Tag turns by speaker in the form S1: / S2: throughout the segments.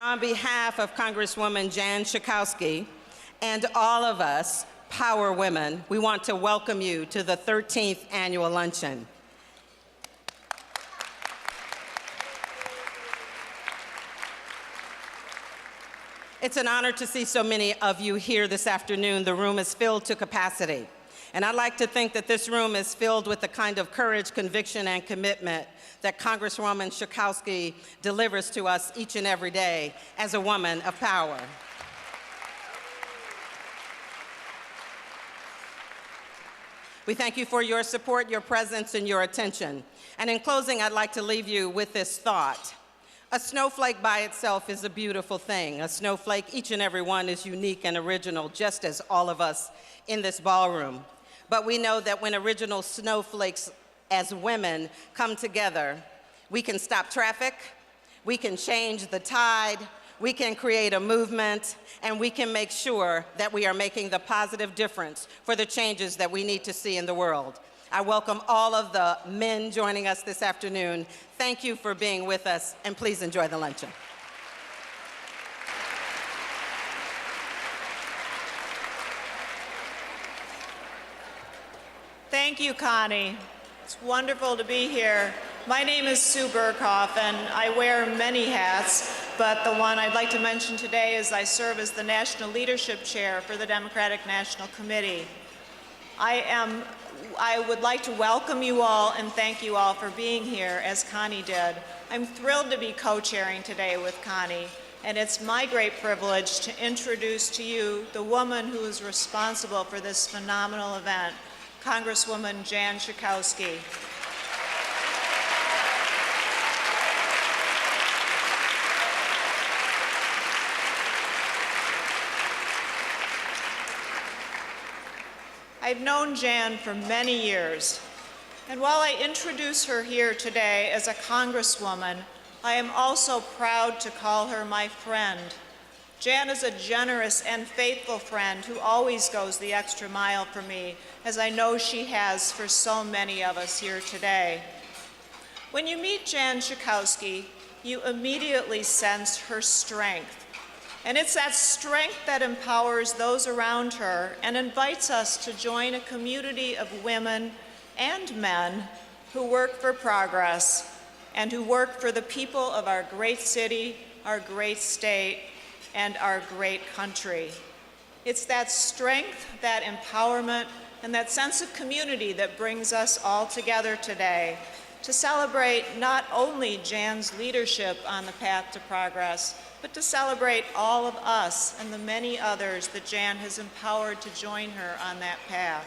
S1: On behalf of Congresswoman Jan Schakowsky and all of us, Power Women, we want to welcome you to the 13th annual luncheon. It's an honor to see so many of you here this afternoon. The room is filled to capacity. And I'd like to think that this room is filled with the kind of courage, conviction, and commitment that Congresswoman Schakowsky delivers to us each and every day as a woman of power. We thank you for your support, your presence, and your attention. And in closing, I'd like to leave you with this thought. A snowflake by itself is a beautiful thing. A snowflake, each and every one, is unique and original, just as all of us in this ballroom. But we know that when original snowflakes as women come together, we can stop traffic, we can change the tide, we can create a movement, and we can make sure that we are making the positive difference for the changes that we need to see in the world. I welcome all of the men joining us this afternoon. Thank you for being with us, and please enjoy the luncheon.
S2: Thank you, Connie. It's wonderful to be here. My name is Sue Burkhoff, and I wear many hats, but the one I'd like to mention today is I serve as the National Leadership Chair for the Democratic National Committee. I would like to welcome you all and thank you all for being here, as Connie did. I'm thrilled to be co-chairing today with Connie, and it's my great privilege to introduce to you the woman who is responsible for this phenomenal event, Congresswoman Jan Schakowsky. I've known Jan for many years, and while I introduce her here today as a Congresswoman, I am also proud to call her my friend. Jan is a generous and faithful friend who always goes the extra mile for me, as I know she has for so many of us here today. When you meet Jan Schakowsky, you immediately sense her strength. And it's that strength that empowers those around her and invites us to join a community of women and men who work for progress and who work for the people of our great city, our great state, and our great country. It's that strength, that empowerment, and that sense of community that brings us all together today to celebrate not only Jan's leadership on the path to progress, but to celebrate all of us and the many others that Jan has empowered to join her on that path.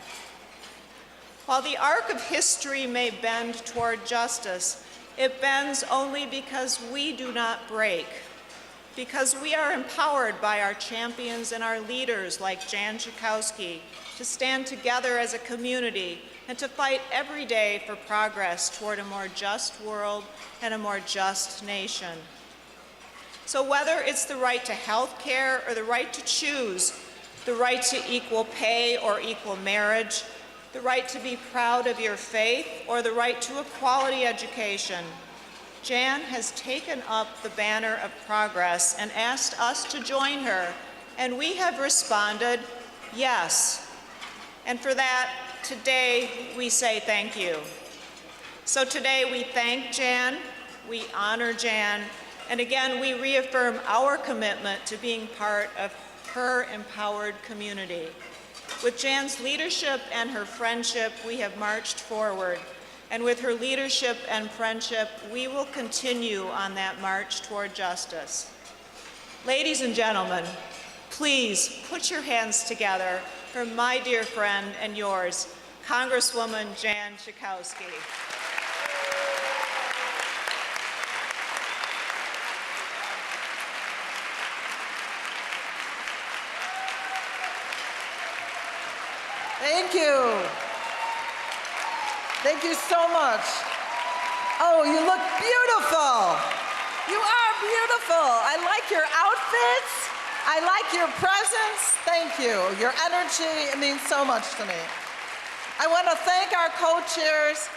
S2: While the arc of history may bend toward justice, it bends only because we do not break, because we are empowered by our champions and our leaders like Jan Schakowsky to stand together as a community and to fight every day for progress toward a more just world and a more just nation. So whether it's the right to health care or the right to choose, the right to equal pay or equal marriage, the right to be proud of your faith, or the right to a quality education, Jan has taken up the banner of progress and asked us to join her, and we have responded, yes. And for that, today we say thank you. So today we thank Jan, we honor Jan, and again, we reaffirm our commitment to being part of her empowered community. With Jan's leadership and her friendship, we have marched forward. And with her leadership and friendship, we will continue on that march toward justice. Ladies and gentlemen, please put your hands together for my dear friend and yours, Congresswoman Jan Schakowsky.
S3: Thank you. Thank you so much. Oh, you look beautiful. You are beautiful. I like your outfits. I like your presence. Thank you. Your energy, it means so much to me. I want to thank our co-chairs.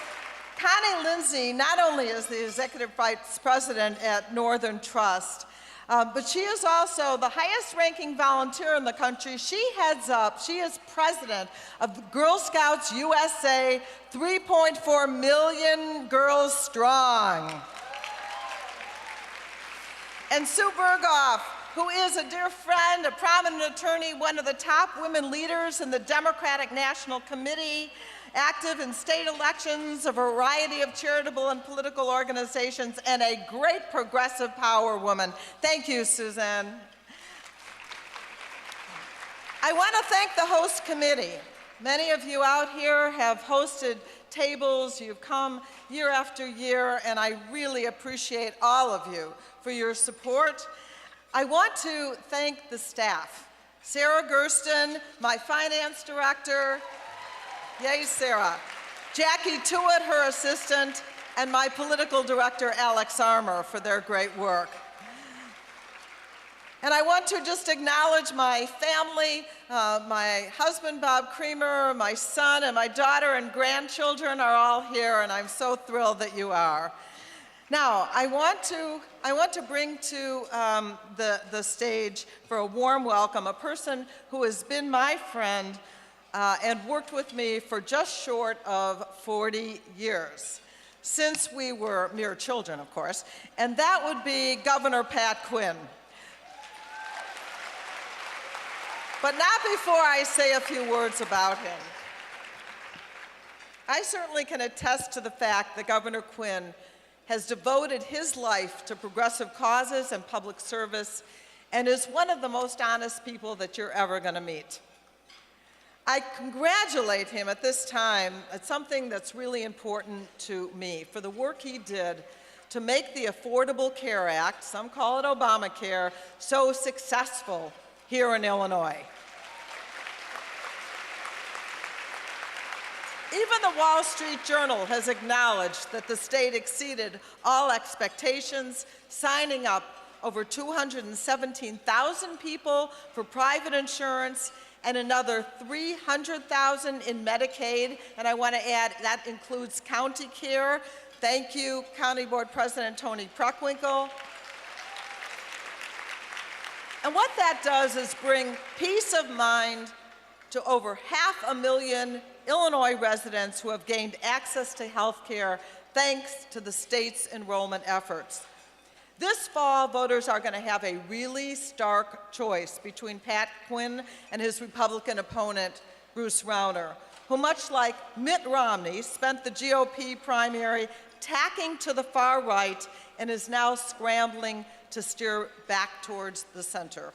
S3: Connie Lindsay not only is the Executive Vice President at Northern Trust, But she is also the highest ranking volunteer in the country. She is president of the Girl Scouts USA, 3.4 million girls strong. And Sue Berghoff, who is a dear friend, a prominent attorney, one of the top women leaders in the Democratic National Committee, active in state elections, a variety of charitable and political organizations, and a great progressive power woman. Thank you, Suzanne. I want to thank the host committee. Many of you out here have hosted tables, you've come year after year, and I really appreciate all of you for your support. I want to thank the staff. Sarah Gersten, my finance director, yay Sarah, Jackie Tewitt, her assistant, and my political director, Alex Armour, for their great work. And I want to just acknowledge my family, my husband, Bob Creamer, my son, and my daughter and grandchildren are all here, and I'm so thrilled that you are. Now, I want to bring to the stage for a warm welcome a person who has been my friend and worked with me for just short of 40 years, since we were mere children, of course, and that would be Governor Pat Quinn. But not before I say a few words about him. I certainly can attest to the fact that Governor Quinn has devoted his life to progressive causes and public service and is one of the most honest people that you're ever going to meet. I congratulate him at this time at something that's really important to me, for the work he did to make the Affordable Care Act, some call it Obamacare, so successful here in Illinois. Even the Wall Street Journal has acknowledged that the state exceeded all expectations, signing up over 217,000 people for private insurance and another 300,000 in Medicaid. And I want to add, that includes county care. Thank you, County Board President Tony Preckwinkle. And what that does is bring peace of mind to over 500,000 Illinois residents who have gained access to health care thanks to the state's enrollment efforts. This fall, voters are going to have a really stark choice between Pat Quinn and his Republican opponent, Bruce Rauner, who, much like Mitt Romney, spent the GOP primary tacking to the far right and is now scrambling to steer back towards the center.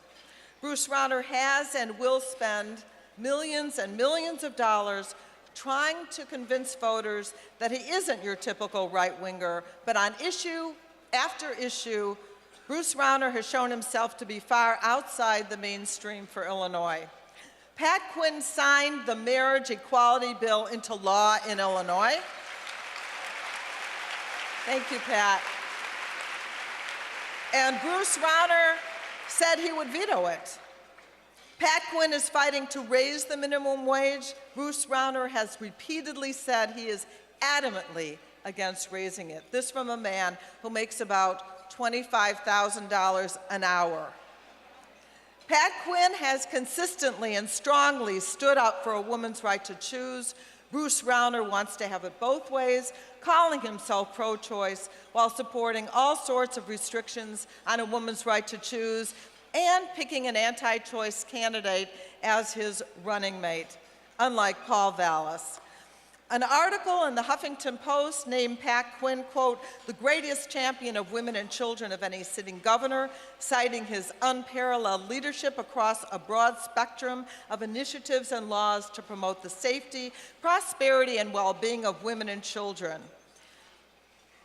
S3: Bruce Rauner has and will spend millions and millions of dollars trying to convince voters that he isn't your typical right-winger, but on issue after issue, Bruce Rauner has shown himself to be far outside the mainstream for Illinois. Pat Quinn signed the marriage equality bill into law in Illinois. Thank you, Pat. And Bruce Rauner said he would veto it. Pat Quinn is fighting to raise the minimum wage. Bruce Rauner has repeatedly said he is adamantly against raising it. This from a man who makes about $25,000 an hour. Pat Quinn has consistently and strongly stood up for a woman's right to choose. Bruce Rauner wants to have it both ways, calling himself pro-choice while supporting all sorts of restrictions on a woman's right to choose and picking an anti-choice candidate as his running mate, unlike Paul Vallis. An article in the Huffington Post named Pat Quinn, quote, the greatest champion of women and children of any sitting governor, citing his unparalleled leadership across a broad spectrum of initiatives and laws to promote the safety, prosperity, and well-being of women and children.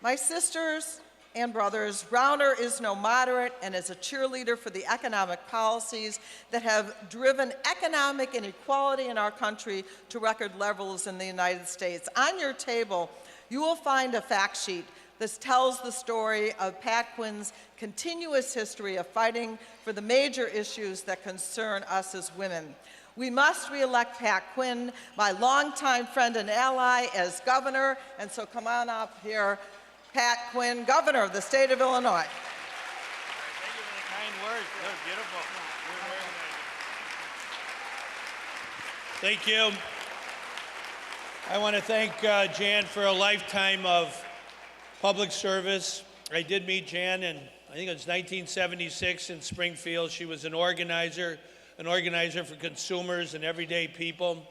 S3: My sisters and brothers, Rauner is no moderate and is a cheerleader for the economic policies that have driven economic inequality in our country to record levels in the United States. On your table, you will find a fact sheet that tells the story of Pat Quinn's continuous history of fighting for the major issues that concern us as women. We must re-elect Pat Quinn, my longtime friend and ally, as governor, and so come on up here, Pat Quinn, governor of the state of Illinois.
S4: Thank you for the kind first. Good, beautiful. Thank you. I want to thank Jan for a lifetime of public service. I did meet Jan in, I think it was 1976 in Springfield. She was an organizer for consumers and everyday people.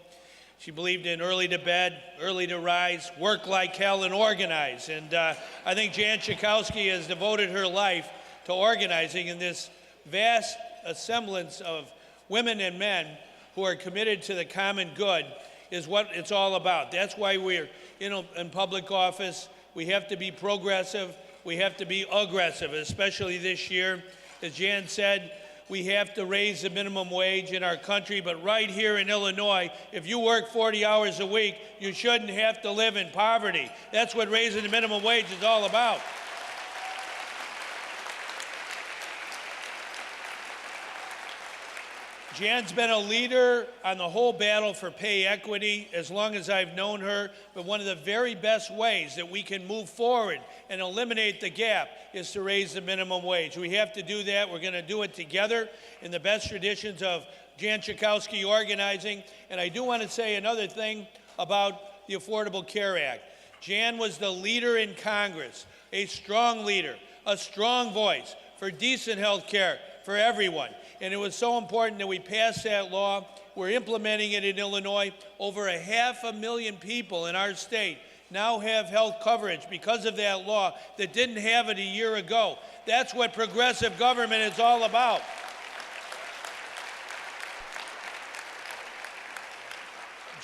S4: She believed in early to bed, early to rise, work like hell, and organize. And I think Jan Schakowsky has devoted her life to organizing in this vast assemblance of women and men who are committed to the common good is what it's all about. That's why we're in public office. We have to be progressive. We have to be aggressive, especially this year. As Jan said, we have to raise the minimum wage in our country, but right here in Illinois, if you work 40 hours a week, you shouldn't have to live in poverty. That's what raising the minimum wage is all about. Jan's been a leader on the whole battle for pay equity as long as I've known her, but one of the very best ways that we can move forward and eliminate the gap is to raise the minimum wage. We have to do that. We're going to do it together in the best traditions of Jan Schakowsky organizing. And I do want to say another thing about the Affordable Care Act. Jan was the leader in Congress, a strong leader, a strong voice for decent health care for everyone. And it was so important that we passed that law. We're implementing it in Illinois. Over 500,000 people in our state now have health coverage because of that law that didn't have it a year ago. That's what progressive government is all about.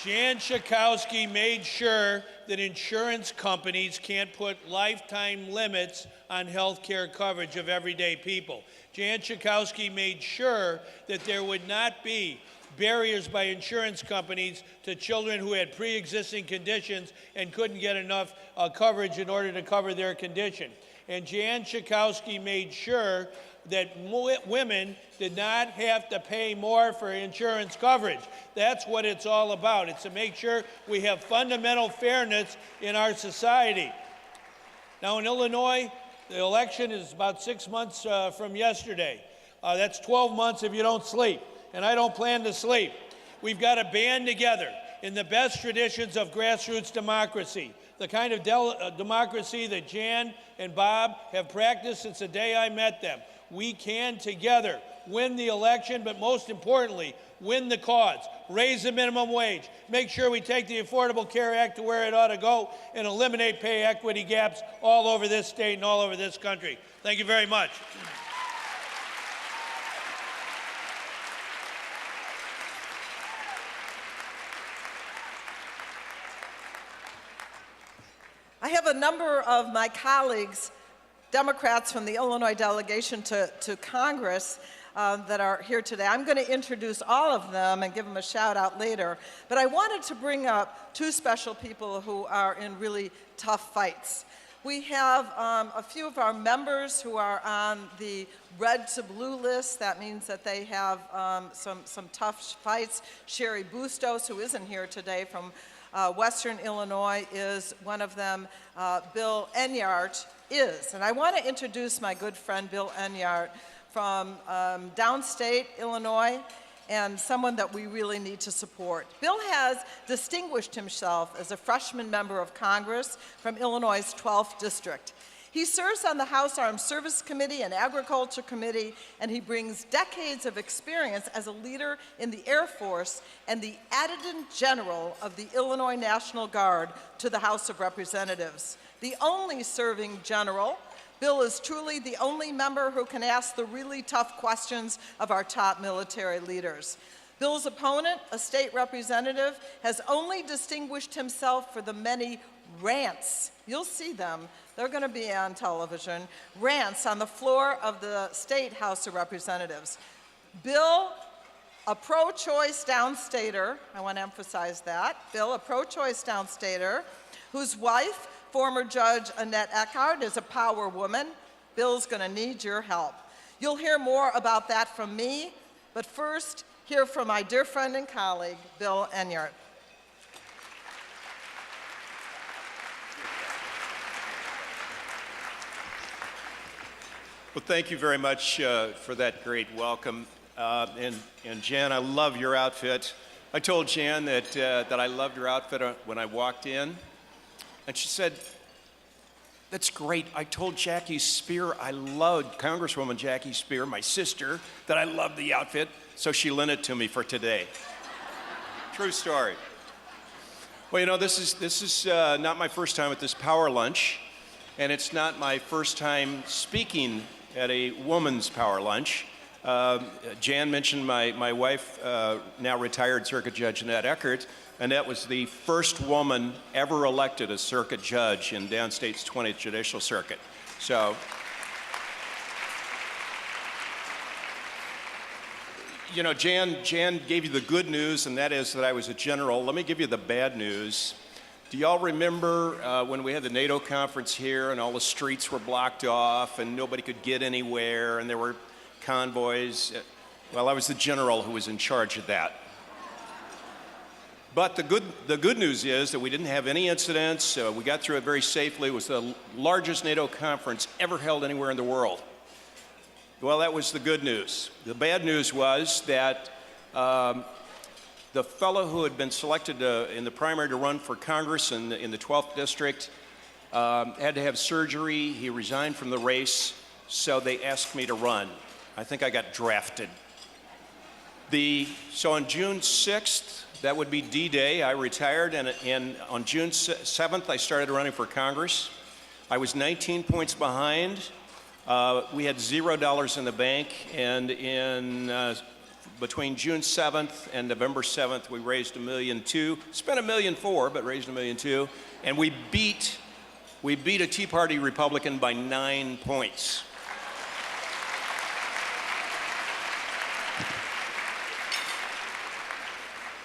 S4: Jan Schakowsky made sure that insurance companies can't put lifetime limits on health care coverage of everyday people. Jan Schakowsky made sure that there would not be barriers by insurance companies to children who had pre-existing conditions and couldn't get enough coverage in order to cover their condition. And Jan Schakowsky made sure that women did not have to pay more for insurance coverage. That's what it's all about. It's to make sure we have fundamental fairness in our society. Now in Illinois, the election is about 6 months from yesterday. That's 12 months if you don't sleep, and I don't plan to sleep. We've got to band together in the best traditions of grassroots democracy, the kind of democracy that Jan and Bob have practiced since the day I met them. We can together win the election, but most importantly, win the cause, raise the minimum wage, make sure we take the Affordable Care Act to where it ought to go, and eliminate pay equity gaps all over this state and all over this country. Thank you very much.
S3: I have a number of my colleagues, Democrats from the Illinois delegation to Congress, that are here today. I'm going to introduce all of them and give them a shout out later, but I wanted to bring up two special people who are in really tough fights. We have a few of our members who are on the red to blue list. That means that they have some tough fights. Sherry Bustos, who isn't here today, from Western Illinois, is one of them. Bill Enyart is. And I want to introduce my good friend Bill Enyart from downstate Illinois, and someone that we really need to support. Bill has distinguished himself as a freshman member of Congress from Illinois' 12th district. He serves on the House Armed Service Committee and Agriculture Committee, and he brings decades of experience as a leader in the Air Force and the Adjutant General of the Illinois National Guard to the House of Representatives. The only serving general, Bill is truly the only member who can ask the really tough questions of our top military leaders. Bill's opponent, a state representative, has only distinguished himself for the many rants. You'll see them. They're going to be on television. Rants on the floor of the State House of Representatives. Bill, a pro-choice downstater, I want to emphasize that. Bill, a pro-choice downstater, whose wife, former Judge Annette Eckhart, is a power woman. Bill's going to need your help. You'll hear more about that from me, but first, hear from my dear friend and colleague, Bill Enyart.
S5: Well, thank you very much for that great welcome. And Jan, I love your outfit. I told Jan that I loved her outfit when I walked in, and she said, "That's great. I told Jackie Spear, Congresswoman Jackie Spear, my sister, that I loved the outfit, so she lent it to me for today." True story. Well, you know, this is not my first time at this power lunch, and it's not my first time speaking at a woman's power lunch. Jan mentioned my wife, now retired Circuit Judge Annette Eckert. Annette was the first woman ever elected as circuit judge in Downstate's 20th Judicial Circuit. So, you know, Jan gave you the good news, and that is that I was a general. Let me give you the bad news. Do y'all remember when we had the NATO conference here and all the streets were blocked off and nobody could get anywhere and there were convoys? Well, I was the general who was in charge of that. But the good news is that we didn't have any incidents. We got through it very safely. It was the largest NATO conference ever held anywhere in the world. Well, that was the good news. The bad news was that the fellow who had been selected in the primary to run for Congress in the 12th district had to have surgery. He resigned from the race, so they asked me to run. I think I got drafted. So on June 6th, that would be D-Day, I retired, and on June 7th, I started running for Congress. I was 19 points behind. We had $0 in the bank, and between June 7th and November 7th, we raised $1.2 million. Spent $1.4 million, but raised $1.2 million, and we beat a Tea Party Republican by 9 points.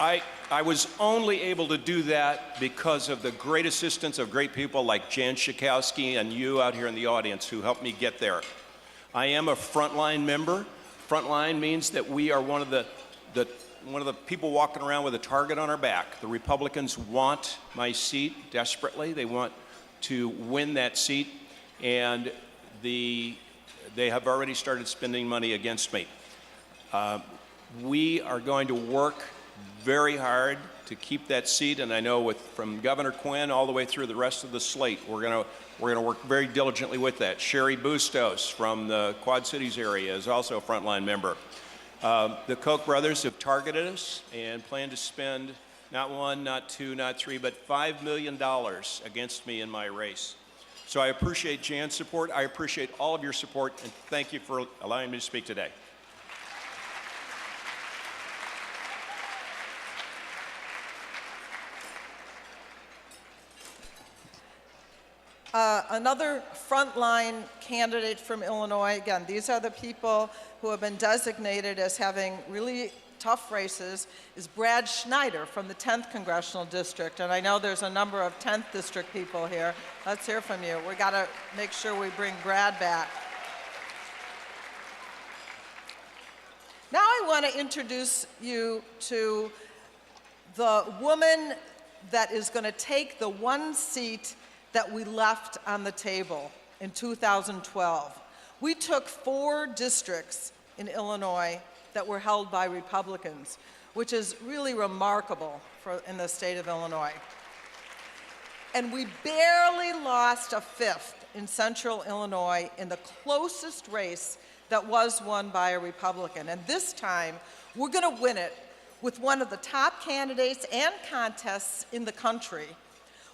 S5: I was only able to do that because of the great assistance of great people like Jan Schakowsky and you out here in the audience who helped me get there. I am a frontline member. Frontline means that we are one of the people walking around with a target on our back. The Republicans want my seat desperately. They want to win that seat, and they have already started spending money against me. We are going to work very hard to keep that seat, and I know from Governor Quinn all the way through the rest of the slate, we're going to work very diligently with that. Sherry Bustos from the Quad Cities area is also a frontline member. The Koch brothers have targeted us and plan to spend not one, not two, not three, but $5 million against me in my race. So I appreciate Jan's support. I appreciate all of your support, and thank you for allowing me to speak today.
S3: Another frontline candidate from Illinois, again, these are the people who have been designated as having really tough races, is Brad Schneider from the 10th Congressional District. And I know there's a number of 10th District people here. Let's hear from you. We got to make sure we bring Brad back. Now I want to introduce you to the woman that is going to take the one seat that we left on the table in 2012. We took 4 districts in Illinois that were held by Republicans, which is really remarkable in the state of Illinois. And we barely lost a 5th in central Illinois in the closest race that was won by a Republican. And this time, we're going to win it with one of the top candidates and contests in the country.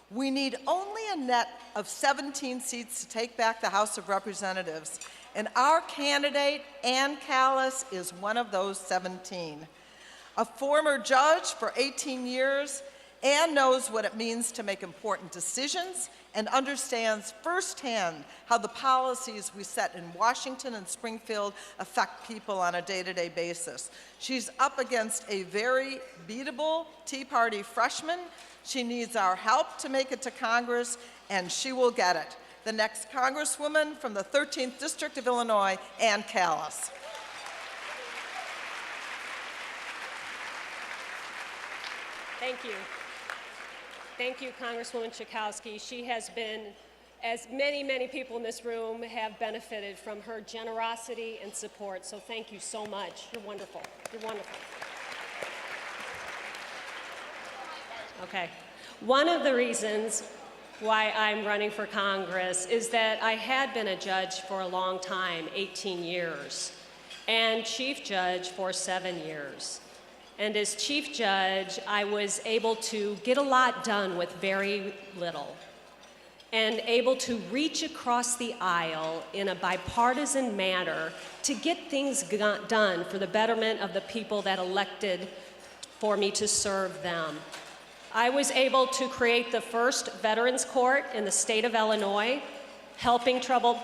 S3: We need only a net of 17 seats to take back the House of Representatives, and our candidate, Ann Callis, is one of those 17. A former judge for 18 years, Ann knows what it means to make important decisions and understands firsthand how the policies we set in Washington and Springfield affect people on a day-to-day basis. She's up against a very beatable Tea Party freshman. She needs our help to make it to Congress, and she will get it. The next Congresswoman from the 13th District of Illinois, Ann Callis.
S6: Thank you. Thank you, Congresswoman Schakowsky. She has been as many, many people in this room have benefited from her generosity and support. So thank you so much. You're wonderful. You're wonderful. Okay. One of the reasons why I'm running for Congress is that I had been a judge for a long time, 18 years, and chief judge for 7 years. And as chief judge, I was able to get a lot done with very little, and able to reach across the aisle in a bipartisan manner to get things done for the betterment of the people that elected for me to serve them. I was able to create the first Veterans Court in the state of Illinois, helping troubled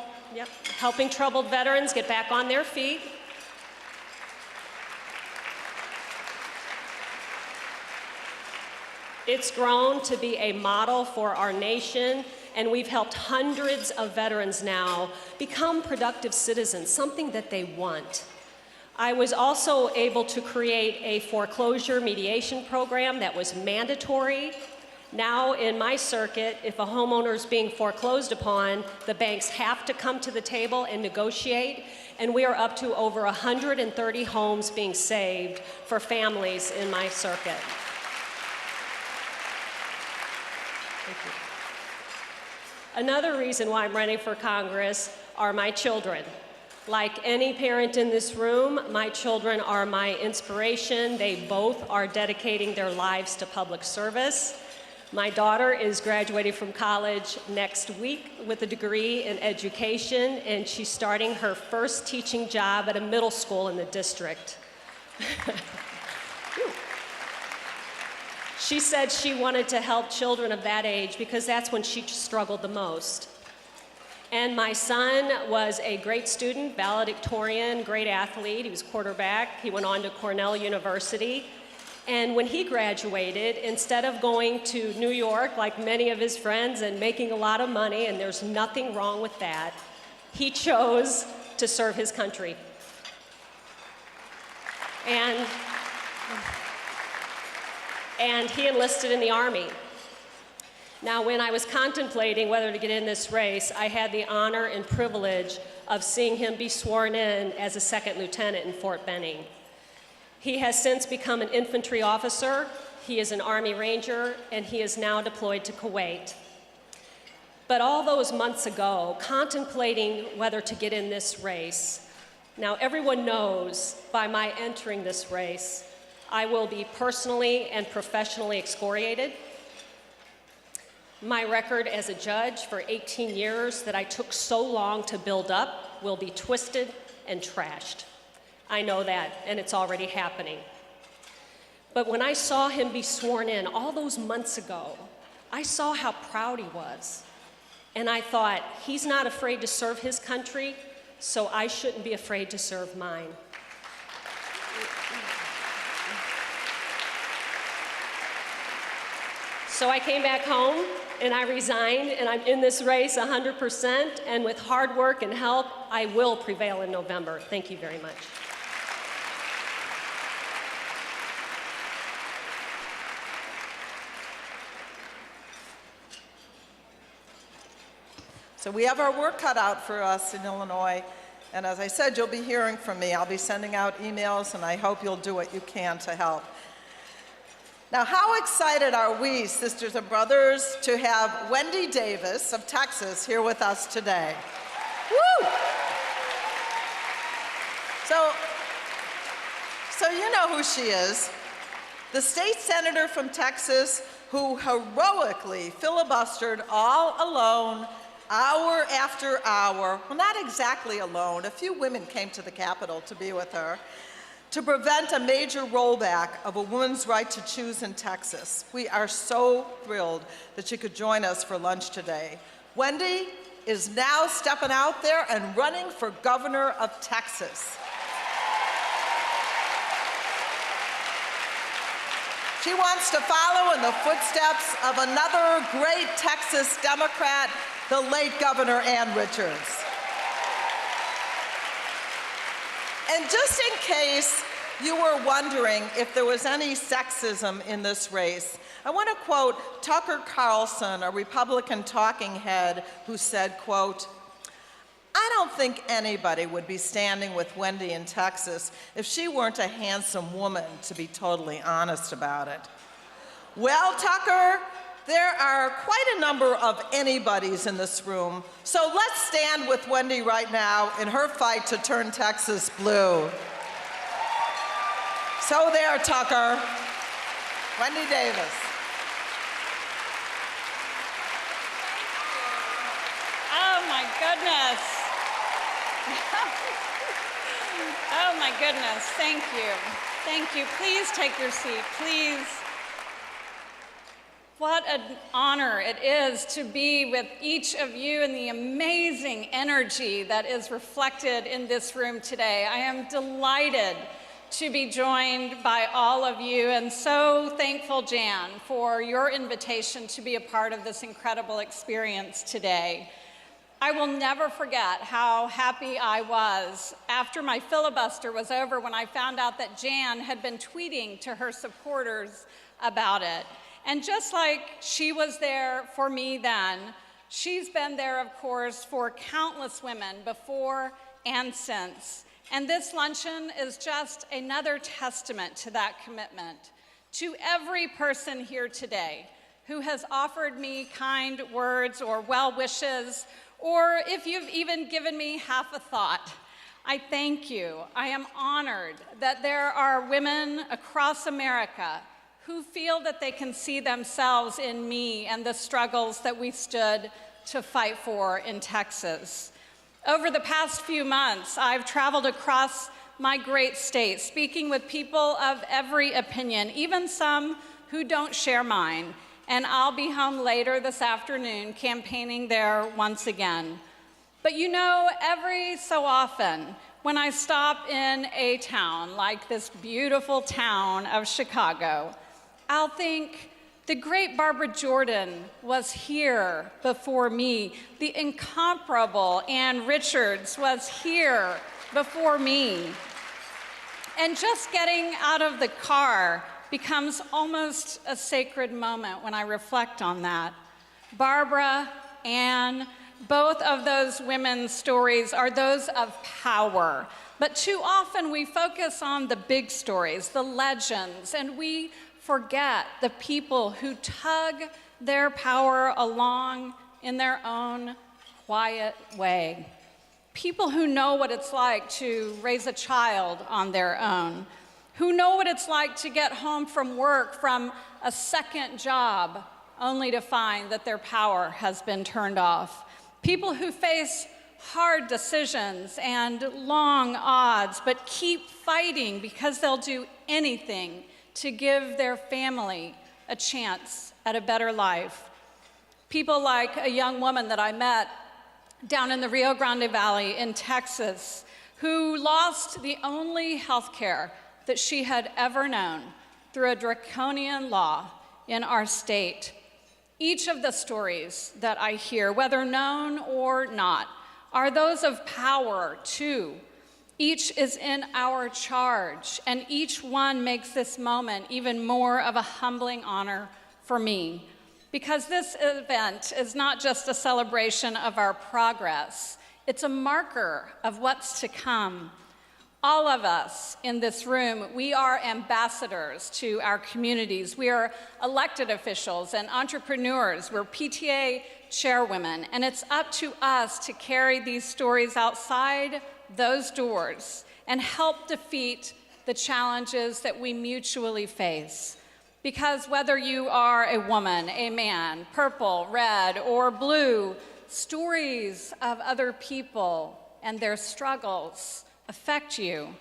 S6: veterans get back on their feet. It's grown to be a model for our nation, and we've helped hundreds of veterans now become productive citizens, something that they want. I was also able to create a foreclosure mediation program that was mandatory. Now in my circuit, if a homeowner is being foreclosed upon, the banks have to come to the table and negotiate, and we are up to over 130 homes being saved for families in my circuit. Thank you. Another reason why I'm running for Congress are my children. Like any parent in this room, my children are my inspiration. They both are dedicating their lives to public service. My daughter is graduating from college next week with a degree in education, and she's starting her first teaching job at a middle school in the district. She said she wanted to help children of that age because that's when she struggled the most. And my son was a great student, valedictorian, great athlete. He was quarterback. He went on to Cornell University. And when he graduated, instead of going to New York like many of his friends and making a lot of money, and there's nothing wrong with that, he chose to serve his country. And he enlisted in the Army. Now, when I was contemplating whether to get in this race, I had the honor and privilege of seeing him be sworn in as a second lieutenant in Fort Benning. He has since become an infantry officer, he is an Army Ranger, and he is now deployed to Kuwait. But all those months ago, contemplating whether to get in this race, now everyone knows by my entering this race, I will be personally and professionally excoriated. My record as a judge for 18 years that I took so long to build up will be twisted and trashed. I know that, and it's already happening. But when I saw him be sworn in all those months ago, I saw how proud he was. And I thought, he's not afraid to serve his country, so I shouldn't be afraid to serve mine. So I came back home and I resigned, and I'm in this race 100%, and with hard work and help, I will prevail in November. Thank you very much.
S3: So we have our work cut out for us in Illinois, and as I said, you'll be hearing from me. I'll be sending out emails, and I hope you'll do what you can to help. Now, how excited are we, sisters and brothers, to have Wendy Davis of Texas here with us today. Woo! So you know who she is. The state senator from Texas who heroically filibustered all alone, hour after hour. Well, not exactly alone. A few women came to the Capitol to be with her, to prevent a major rollback of a woman's right to choose in Texas. We are so thrilled that she could join us for lunch today. Wendy is now stepping out there and running for governor of Texas. She wants to follow in the footsteps of another great Texas Democrat, the late Governor Ann Richards. And just in case you were wondering if there was any sexism in this race, I want to quote Tucker Carlson, a Republican talking head, who said, quote, "I don't think anybody would be standing with Wendy in Texas if she weren't a handsome woman, to be totally honest about it." Well, Tucker, there are quite a number of anybodies in this room, so let's stand with Wendy right now in her fight to turn Texas blue. So there, Tucker. Wendy Davis.
S7: Oh my goodness. Oh my goodness, thank you. Thank you. Please take your seat, please. What an honor it is to be with each of you and the amazing energy that is reflected in this room today. I am delighted to be joined by all of you, and so thankful, Jan, for your invitation to be a part of this incredible experience today. I will never forget how happy I was after my filibuster was over when I found out that Jan had been tweeting to her supporters about it. And just like she was there for me then, she's been there, of course, for countless women before and since. And this luncheon is just another testament to that commitment. To every person here today who has offered me kind words or well wishes, or if you've even given me half a thought, I thank you. I am honored that there are women across America who feel that they can see themselves in me and the struggles that we stood to fight for in Texas. Over the past few months, I've traveled across my great state, speaking with people of every opinion, even some who don't share mine. And I'll be home later this afternoon campaigning there once again. But you know, every so often, when I stop in a town like this beautiful town of Chicago, I'll think, the great Barbara Jordan was here before me. The incomparable Ann Richards was here before me. And just getting out of the car becomes almost a sacred moment when I reflect on that. Barbara, Ann, both of those women's stories are those of power. But too often we focus on the big stories, the legends, and we forget the people who tug their power along in their own quiet way. People who know what it's like to raise a child on their own, who know what it's like to get home from work from a second job only to find that their power has been turned off. People who face hard decisions and long odds, but keep fighting because they'll do anything to give their family a chance at a better life. People like a young woman that I met down in the Rio Grande Valley in Texas who lost the only health care that she had ever known through a draconian law in our state. Each of the stories that I hear, whether known or not, are those of power too. Each is in our charge, and each one makes this moment even more of a humbling honor for me. Because this event is not just a celebration of our progress, it's a marker of what's to come. All of us in this room, we are ambassadors to our communities. We are elected officials and entrepreneurs. We're PTA chairwomen, and it's up to us to carry these stories outside those doors and help defeat the challenges that we mutually face. Because whether you are a woman, a man, purple, red, or blue, stories of other people and their struggles affect you.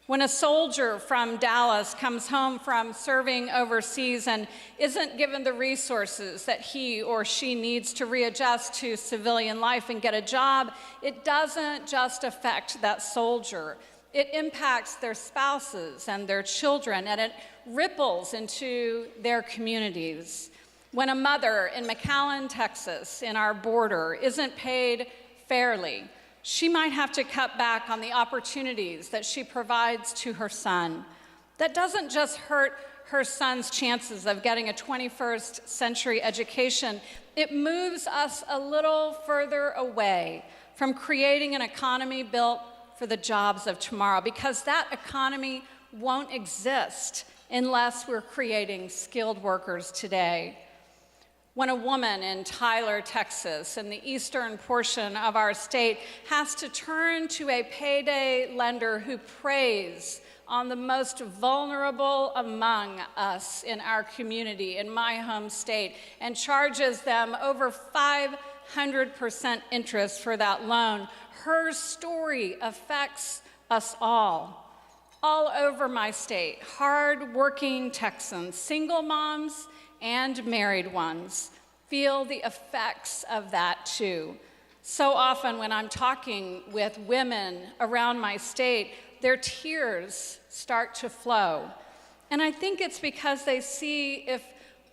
S7: When a soldier from Dallas comes home from serving overseas and isn't given the resources that he or she needs to readjust to civilian life and get a job, it doesn't just affect that soldier. It impacts their spouses and their children, and it ripples into their communities. When a mother in McAllen, Texas, in our border, isn't paid fairly, she might have to cut back on the opportunities that she provides to her son. that doesn't just hurt her son's chances of getting a 21st century education, it moves us a little further away from creating an economy built for the jobs of tomorrow, because that economy won't exist unless we're creating skilled workers today. When a woman in Tyler, Texas, in the eastern portion of our state, has to turn to a payday lender who preys on the most vulnerable among us in our community, in my home state, and charges them over 500% interest for that loan, her story affects us all over my state. Hard-working Texans, single moms and married ones, feel the effects of that too. So often when I'm talking with women around my state, their tears start to flow. And I think it's because they see, if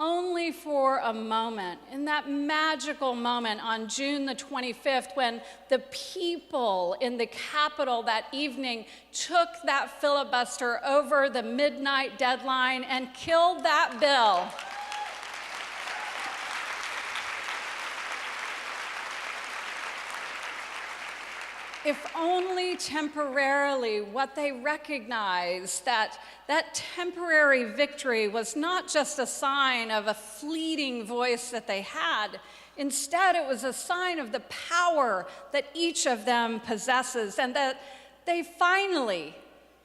S7: only for a moment, in that magical moment on June the 25th, when the people in the Capitol that evening took that filibuster over the midnight deadline and killed that bill. If only temporarily, what they recognized, that temporary victory was not just a sign of a fleeting voice that they had. Instead, it was a sign of the power that each of them possesses, and that they finally,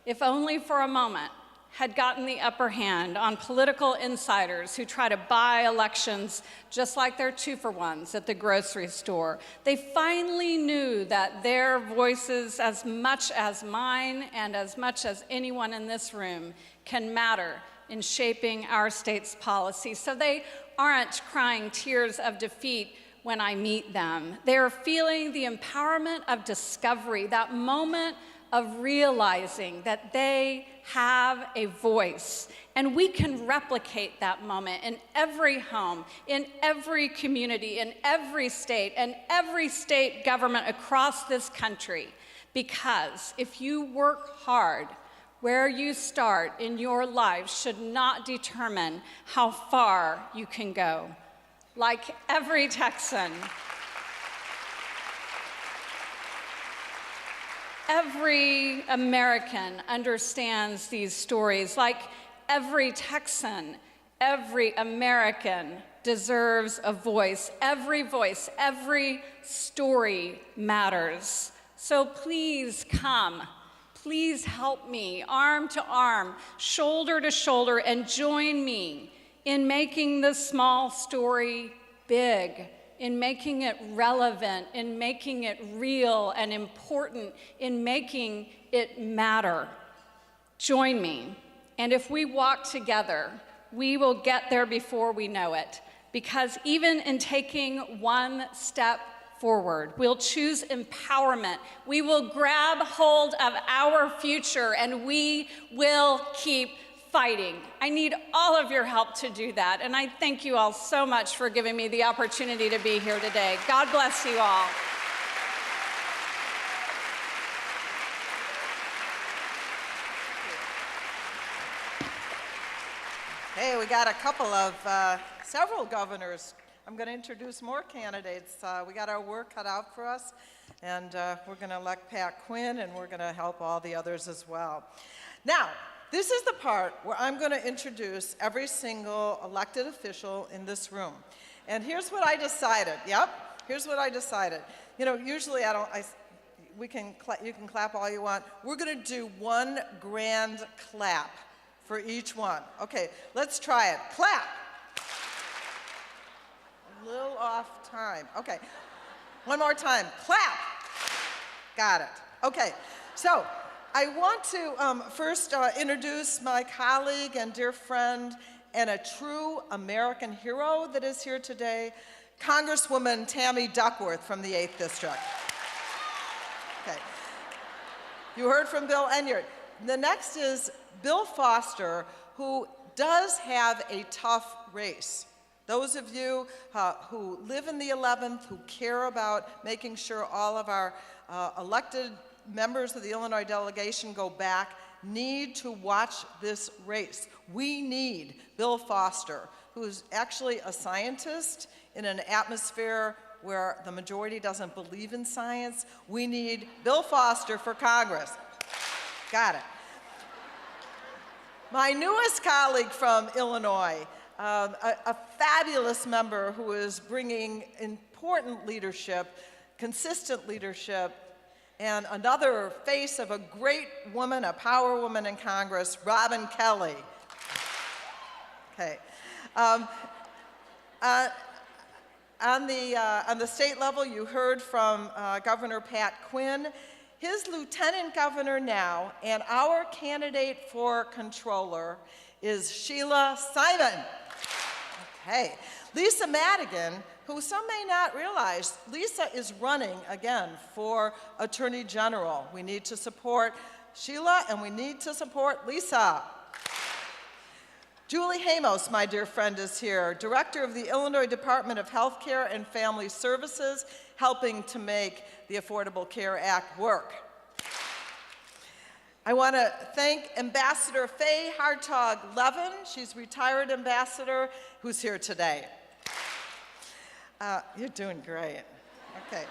S7: if only for a moment, had gotten the upper hand on political insiders who try to buy elections just like they're two-for-ones at the grocery store. They finally knew that their voices, as much as mine and as much as anyone in this room, can matter in shaping our state's policy. So they aren't crying tears of defeat when I meet them. They're feeling the empowerment of discovery, that moment of realizing that they have a voice. And we can replicate that moment in every home, in every community, in every state, and every state government across this country. Because if you work hard, where you start in your life should not determine how far you can go. Like every Texan, every American understands these stories. Like every Texan, every American deserves a voice. Every voice, every story matters. So please come. Please help me, arm to arm, shoulder to shoulder, and join me in making this small story big, in making it relevant, in making it real and important, in making it matter. Join me, and if we walk together, we will get there before we know it, because even in taking one step forward, we'll choose empowerment. We will grab hold of our future, and we will keep fighting. I need all of your help to do that, and I thank you all so much for giving me the opportunity to be here today. God bless you all.
S3: Hey, we got a couple of, several governors. I'm going to introduce more candidates. We got our work cut out for us, and we're going to elect Pat Quinn, and we're going to help all the others as well. Now, this is the part where I'm going to introduce every single elected official in this room. And here's what I decided. Yep, here's what I decided. You know, usually you can clap all you want. We're going to do one grand clap for each one. Okay, let's try it. Clap. A little off time. Okay, one more time. Clap. Got it. Okay, so I want to first introduce my colleague and dear friend and a true American hero that is here today, Congresswoman Tammy Duckworth from the 8th District. Okay. You heard from Bill Enyart. The next is Bill Foster, who does have a tough race. Those of you who live in the 11th, who care about making sure all of our elected members of the Illinois delegation go back, need to watch this race. We need Bill Foster, who's actually a scientist in an atmosphere where the majority doesn't believe in science. We need Bill Foster for Congress. Got it. My newest colleague from Illinois, a fabulous member who is bringing important leadership, consistent leadership, and another face of a great woman, a power woman in Congress, Robin Kelly. Okay. On the state level, you heard from Governor Pat Quinn. His lieutenant governor now and our candidate for controller is Sheila Simon. Okay. Lisa Madigan, who some may not realize, Lisa is running again for Attorney General. We need to support Sheila and we need to support Lisa. Julie Hamos, my dear friend, is here, Director of the Illinois Department of Health Care and Family Services, helping to make the Affordable Care Act work. I want to thank Ambassador Faye Hartog-Levin. She's retired ambassador who's here today. You're doing great. Okay.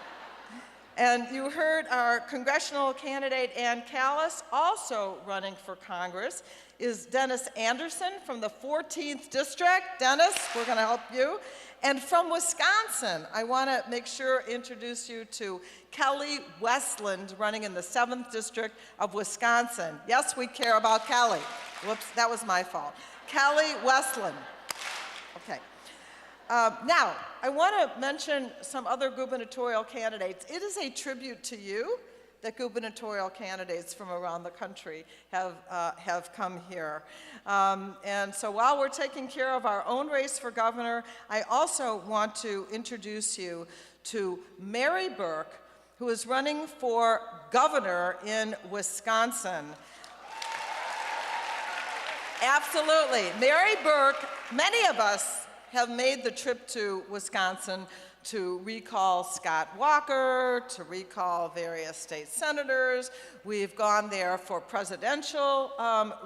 S3: And you heard our congressional candidate, Ann Callis, also running for Congress, is Dennis Anderson from the 14th District. Dennis, we're going to help you. And from Wisconsin, I want to make sure introduce you to Kelly Westland, running in the 7th District of Wisconsin. Yes, we care about Kelly. Whoops, that was my fault. Kelly Westland. Okay. Now, I want to mention some other gubernatorial candidates. It is a tribute to you that gubernatorial candidates from around the country have come here. And so while we're taking care of our own race for governor, I also want to introduce you to Mary Burke, who is running for governor in Wisconsin. Absolutely. Mary Burke, many of us have made the trip to Wisconsin to recall Scott Walker, to recall various state senators. We've gone there for presidential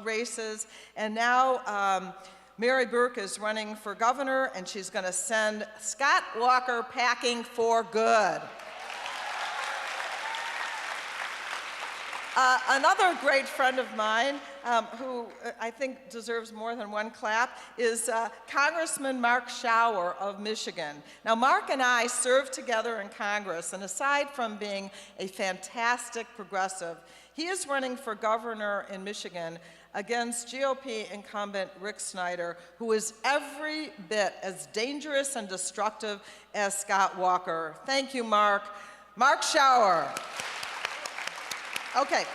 S3: races, and now Mary Burke is running for governor, and she's going to send Scott Walker packing for good. Another great friend of mine, who I think deserves more than one clap, is Congressman Mark Schauer of Michigan. Now, Mark and I served together in Congress, and aside from being a fantastic progressive, he is running for governor in Michigan against GOP incumbent Rick Snyder, who is every bit as dangerous and destructive as Scott Walker. Thank you, Mark. Mark Schauer. Okay,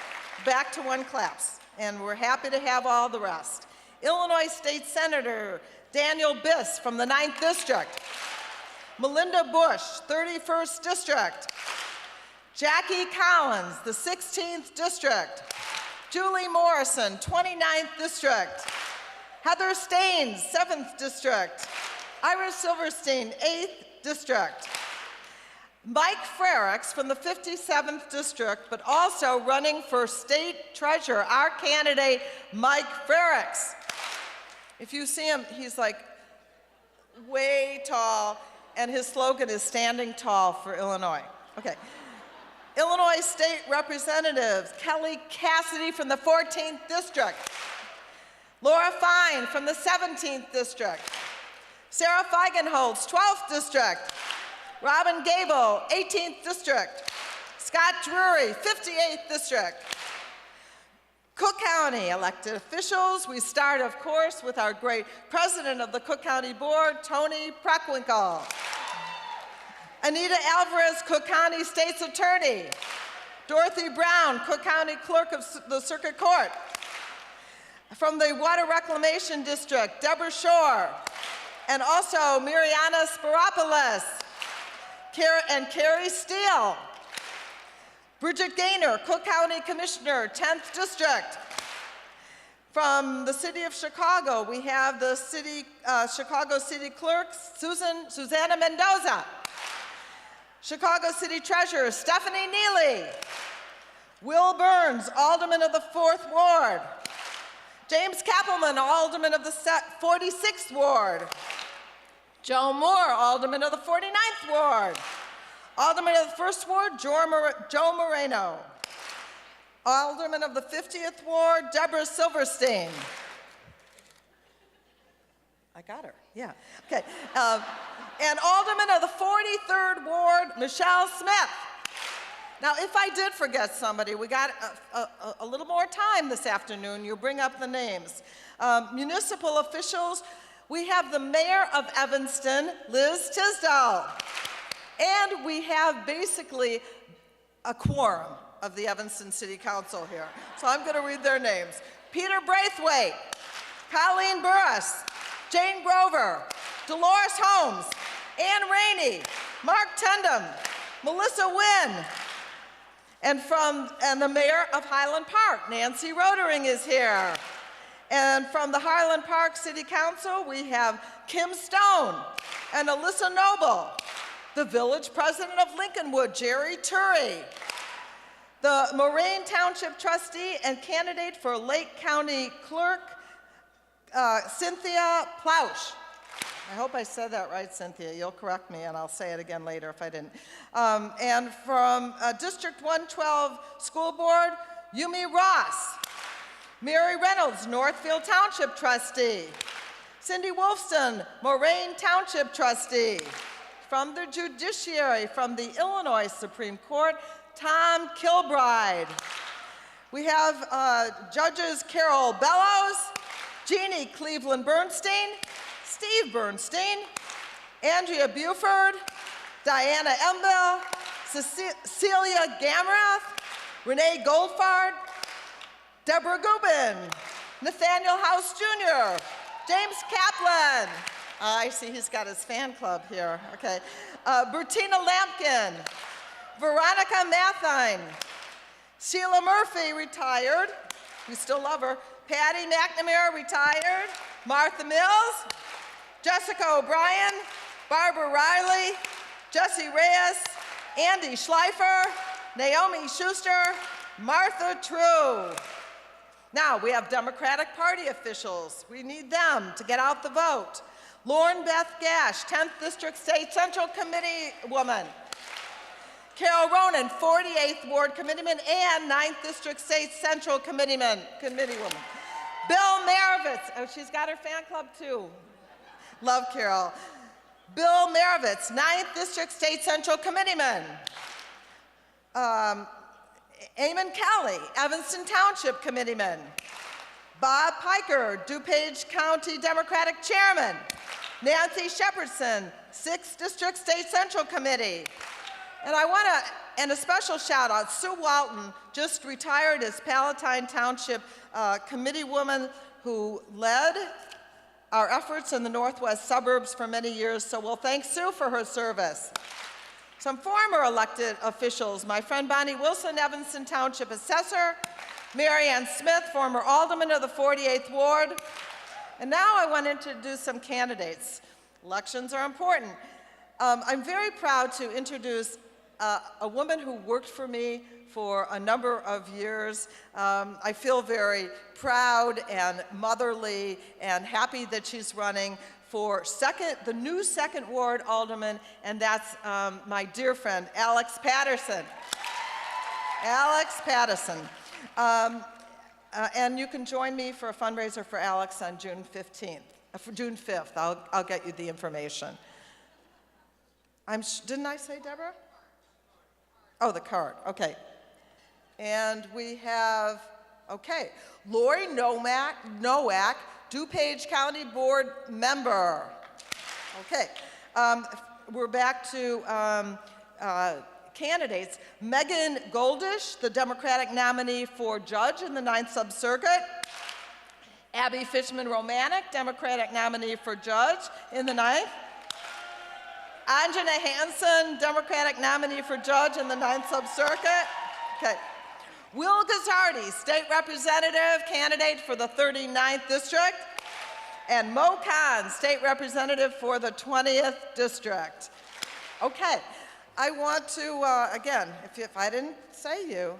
S3: back to one claps, and we're happy to have all the rest. Illinois State Senator Daniel Biss from the 9th District. Melinda Bush, 31st District. Jackie Collins, the 16th District. Julie Morrison, 29th District. Heather Staines, 7th District. Ira Silverstein, 8th District. Mike Frericks from the 57th District, but also running for state treasurer, our candidate, Mike Frericks. If you see him, he's like way tall, and his slogan is standing tall for Illinois. Okay. Illinois State Representatives, Kelly Cassidy from the 14th District. Laura Fine from the 17th District. Sarah Feigenholz, 12th District. Robin Gable, 18th District. Scott Drury, 58th District. Cook County elected officials. We start, of course, with our great president of the Cook County Board, Tony Preckwinkle. Anita Alvarez, Cook County State's Attorney. Dorothy Brown, Cook County Clerk of the Circuit Court. From the Water Reclamation District, Deborah Shore. And also Mariana Spiropoulos. And Carrie Steele. Bridget Gaynor, Cook County Commissioner, 10th District. From the city of Chicago, we have the Chicago City Clerk, Susanna Mendoza. Chicago City Treasurer, Stephanie Neely. Will Burns, Alderman of the 4th Ward. James Kappelman, Alderman of the 46th Ward. Joe Moore, Alderman of the 49th Ward. Alderman of the 1st Ward, Joe Moreno. Alderman of the 50th Ward, Deborah Silverstein. I got her, yeah. Okay. And Alderman of the 43rd Ward, Michelle Smith. Now, if I did forget somebody, we got a little more time this afternoon. You bring up the names. Municipal officials, we have the Mayor of Evanston, Liz Tisdale. And we have basically a quorum of the Evanston City Council here. So I'm going to read their names. Peter Braithwaite, Colleen Burris, Jane Grover, Dolores Holmes, Ann Rainey, Mark Tendam, Melissa Wynn, and the Mayor of Highland Park, Nancy Rodering, is here. And from the Highland Park City Council, we have Kim Stone and Alyssa Noble. The Village President of Lincolnwood, Jerry Turry. The Moraine Township Trustee and candidate for Lake County Clerk, Cynthia Plouch. I hope I said that right, Cynthia. You'll correct me, and I'll say it again later if I didn't. And from District 112 School Board, Yumi Ross. Mary Reynolds, Northfield Township Trustee. Cindy Wolfson, Moraine Township Trustee. From the Judiciary, from the Illinois Supreme Court, Tom Kilbride. We have judges Carol Bellows, Jeannie Cleveland Bernstein, Steve Bernstein, Andrea Buford, Diana Embell, Cecilia Gamrath, Renee Goldfard, Deborah Gubin, Nathaniel House Jr., James Kaplan. I see he's got his fan club here. Okay. Bertina Lampkin, Veronica Mathine, Sheila Murphy, retired. We still love her. Patty McNamara, retired. Martha Mills, Jessica O'Brien, Barbara Riley, Jesse Reyes, Andy Schleifer, Naomi Schuster, Martha True. Now, we have Democratic Party officials. We need them to get out the vote. Lauren Beth Gash, 10th District State Central Committee woman. Carol Ronan, 48th Ward Committeeman and 9th District State Central Committeewoman. Bill Maravitz, oh, she's got her fan club too. Love Carol. Bill Maravitz, 9th District State Central Committeeman. Eamon Kelly, Evanston Township Committeeman. Bob Piker, DuPage County Democratic Chairman. Nancy Shepardson, 6th District State Central Committee. And a special shout out, Sue Walton just retired as Palatine Township Committee woman who led our efforts in the northwest suburbs for many years, so we'll thank Sue for her service. Some former elected officials, my friend Bonnie Wilson, Evanston Township Assessor, Mary Ann Smith, former Alderman of the 48th Ward. And now I want to introduce some candidates. Elections are important. I'm very proud to introduce a woman who worked for me for a number of years. I feel very proud and motherly and happy that she's running for the new 2nd Ward Alderman, and that's my dear friend, Alex Patterson. Alex Patterson. And you can join me for a fundraiser for Alex on June 5th. I'll get you the information. Didn't I say Deborah? Oh, the card, okay. And we have, okay, Lori Nowak, DuPage County Board member. Okay, we're back to candidates. Megan Goldish, the Democratic nominee for judge in the 9th Sub-Circuit. Abby Fishman-Romanek, Democratic nominee for judge in the 9th. Anjana Hansen, Democratic nominee for judge in the 9th Sub-Circuit. Okay. Will Guzzardi, state representative, candidate for the 39th District. And Mo Khan, state representative for the 20th District. Okay. I want to, again, if I didn't say you,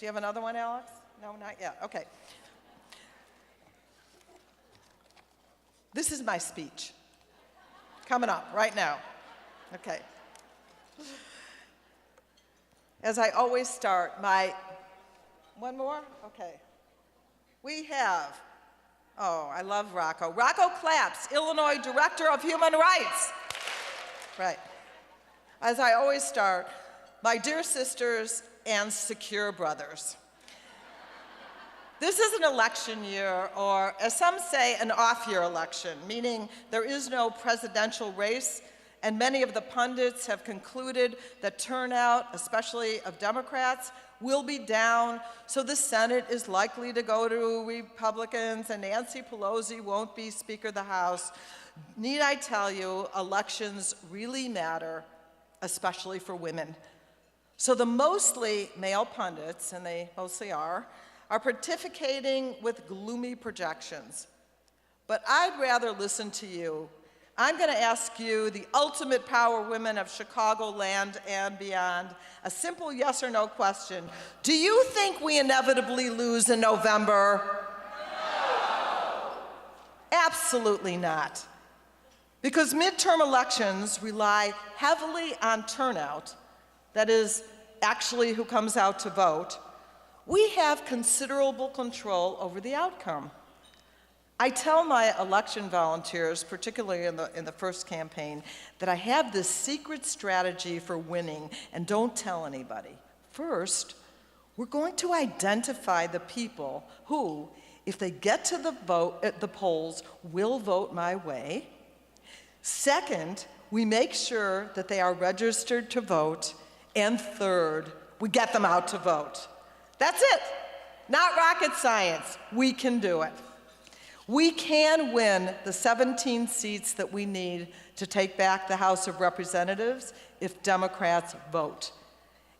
S3: Do you have another one, Alex? No, not yet. Okay. This is my speech. Coming up right now. Okay. As I always start, one more? Okay. We have, I love Rocco. Rocco Claps, Illinois Director of Human Rights. Right. As I always start, my dear sisters and secure brothers. This is an election year, or as some say, an off-year election, meaning there is no presidential race, and many of the pundits have concluded that turnout, especially of Democrats, will be down, so the Senate is likely to go to Republicans, and Nancy Pelosi won't be Speaker of the House. Need I tell you, elections really matter, especially for women. So the mostly male pundits, and they mostly are pontificating with gloomy projections. But I'd rather listen to you. I'm going to ask you, the ultimate power women of Chicagoland and beyond, a simple yes or no question. Do you think we inevitably lose in November? No. Absolutely not. Because midterm elections rely heavily on turnout, that is, actually who comes out to vote. We have considerable control over the outcome. I tell my election volunteers, particularly in the first campaign, that I have this secret strategy for winning, and don't tell anybody. First, we're going to identify the people who, if they get to the polls, will vote my way. Second, we make sure that they are registered to vote. And third, we get them out to vote. That's it. Not rocket science. We can do it. We can win the 17 seats that we need to take back the House of Representatives if Democrats vote.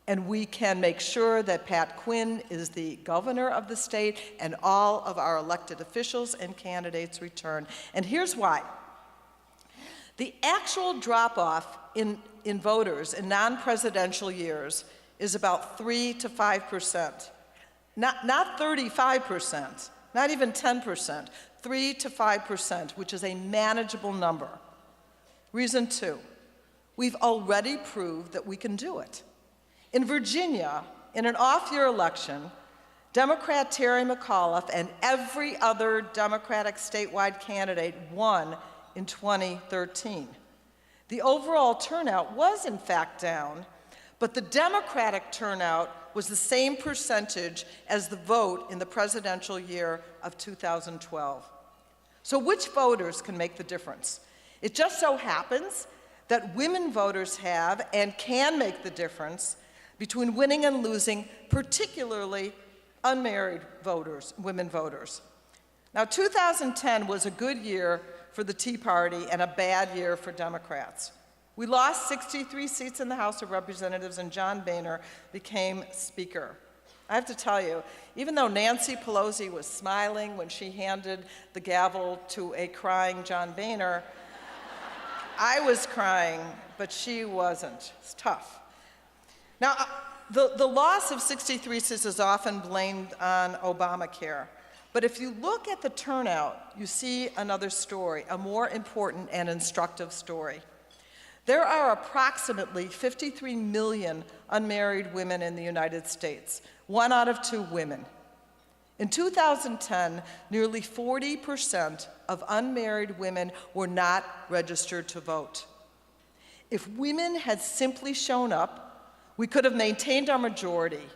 S3: And we can make sure that Pat Quinn is the governor of the state and all of our elected officials and candidates return. And here's why. The actual drop-off in voters in non-presidential years is about 3 to 5%. Not 35%, not even 10%, 3 to 5%, which is a manageable number. Reason 2, we've already proved that we can do it. In Virginia, in an off-year election, Democrat Terry McAuliffe and every other Democratic statewide candidate won in 2013. The overall turnout was in fact down, but the Democratic turnout was the same percentage as the vote in the presidential year of 2012. So which voters can make the difference? It just so happens that women voters have and can make the difference between winning and losing, particularly unmarried voters, women voters. Now, 2010 was a good year for the Tea Party and a bad year for Democrats. We lost 63 seats in the House of Representatives, and John Boehner became Speaker. I have to tell you, even though Nancy Pelosi was smiling when she handed the gavel to a crying John Boehner, I was crying, but she wasn't. It's tough. Now, the loss of 63 seats is often blamed on Obamacare. But if you look at the turnout, you see another story, a more important and instructive story. There are approximately 53 million unmarried women in the United States, 1 out of 2 women. In 2010, nearly 40% of unmarried women were not registered to vote. If women had simply shown up, we could have maintained our majority.